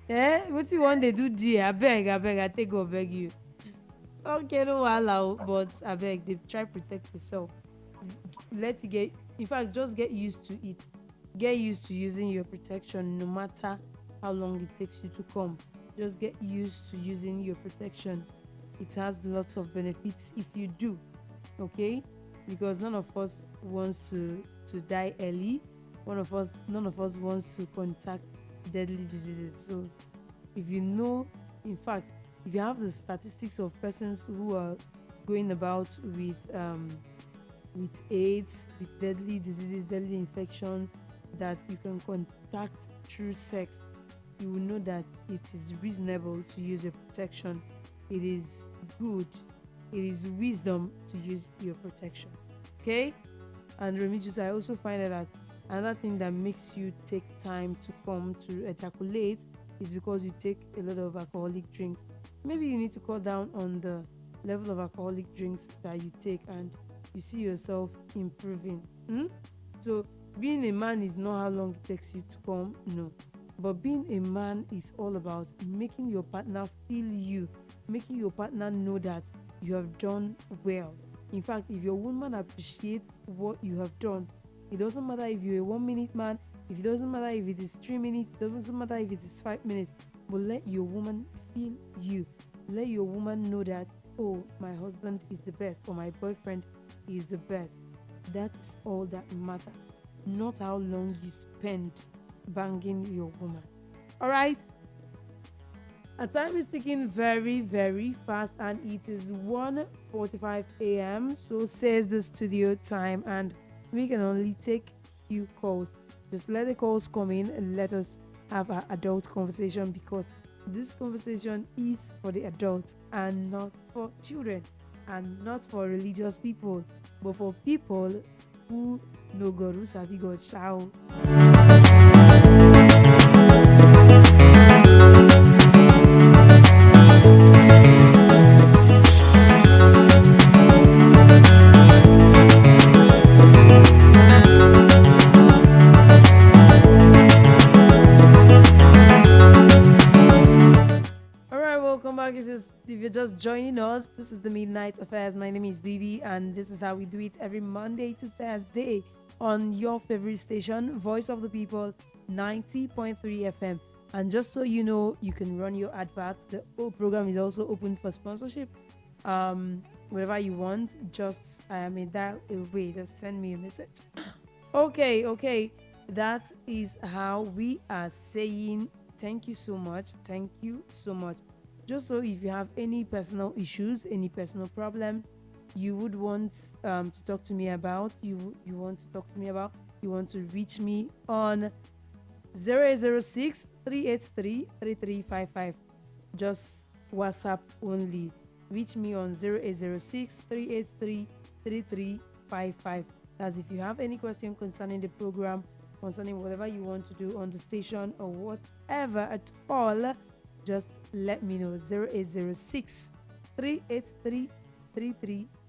What you want they do there? I beg, I take go beg you. Okay, no allow, but I beg they try protect yourself. Let it get. In fact, just get used to it. Get used to using your protection, no matter how long it takes you to come. Just get used to using your protection. It has lots of benefits if you do. Okay, because none of us wants to die early. None of us wants to contact deadly diseases. So if you know, in fact, if you have the statistics of persons who are going about with AIDS, with deadly diseases, deadly infections that you can contact through sex, you will know that it is reasonable to use your protection. It is good. It is wisdom to use your protection. Okay? And Remigius, I also find that another thing that makes you take time to come to ejaculate is because you take a lot of alcoholic drinks. Maybe you need to cut down on the level of alcoholic drinks that you take and you see yourself improving. So being a man is not how long it takes you to come, no. But being a man is all about making your partner feel you, making your partner know that you have done well. In fact, if your woman appreciates what you have done, it doesn't matter if you're a 1 minute man, if it doesn't matter if it is 3 minutes, it doesn't matter if it is 5 minutes, but let your woman feel you. Let your woman know that, oh, my husband is the best or my boyfriend is the best. That is all that matters, not how long you spend banging your woman. All right? Our time is ticking very, very fast, and it is 1:45 a.m. So says the studio time, and we can only take few calls. Just let the calls come in and let us have an adult conversation, because this conversation is for the adults and not for children and not for religious people, but for people who know God, who sabi God. Ciao. If you're just joining us, this is the Midnight Affairs. My name is Bibi, and this is how we do it every Monday to Thursday on your favorite station, Voice of the People, 90.3 FM. And just so you know, you can run your advert. The whole program is also open for sponsorship. Whatever you want, just I am a dial away. Just send me a message. Okay. That is how we are saying thank you so much. Thank you so much. Just so if you have any personal issues, any personal problems you would want to talk to me about, you want to reach me on 0806 383 3355. Just WhatsApp only. Reach me on 0806 383 3355. That's if you have any question concerning the program, concerning whatever you want to do on the station or whatever at all. Just let me know. 0806 383 3355.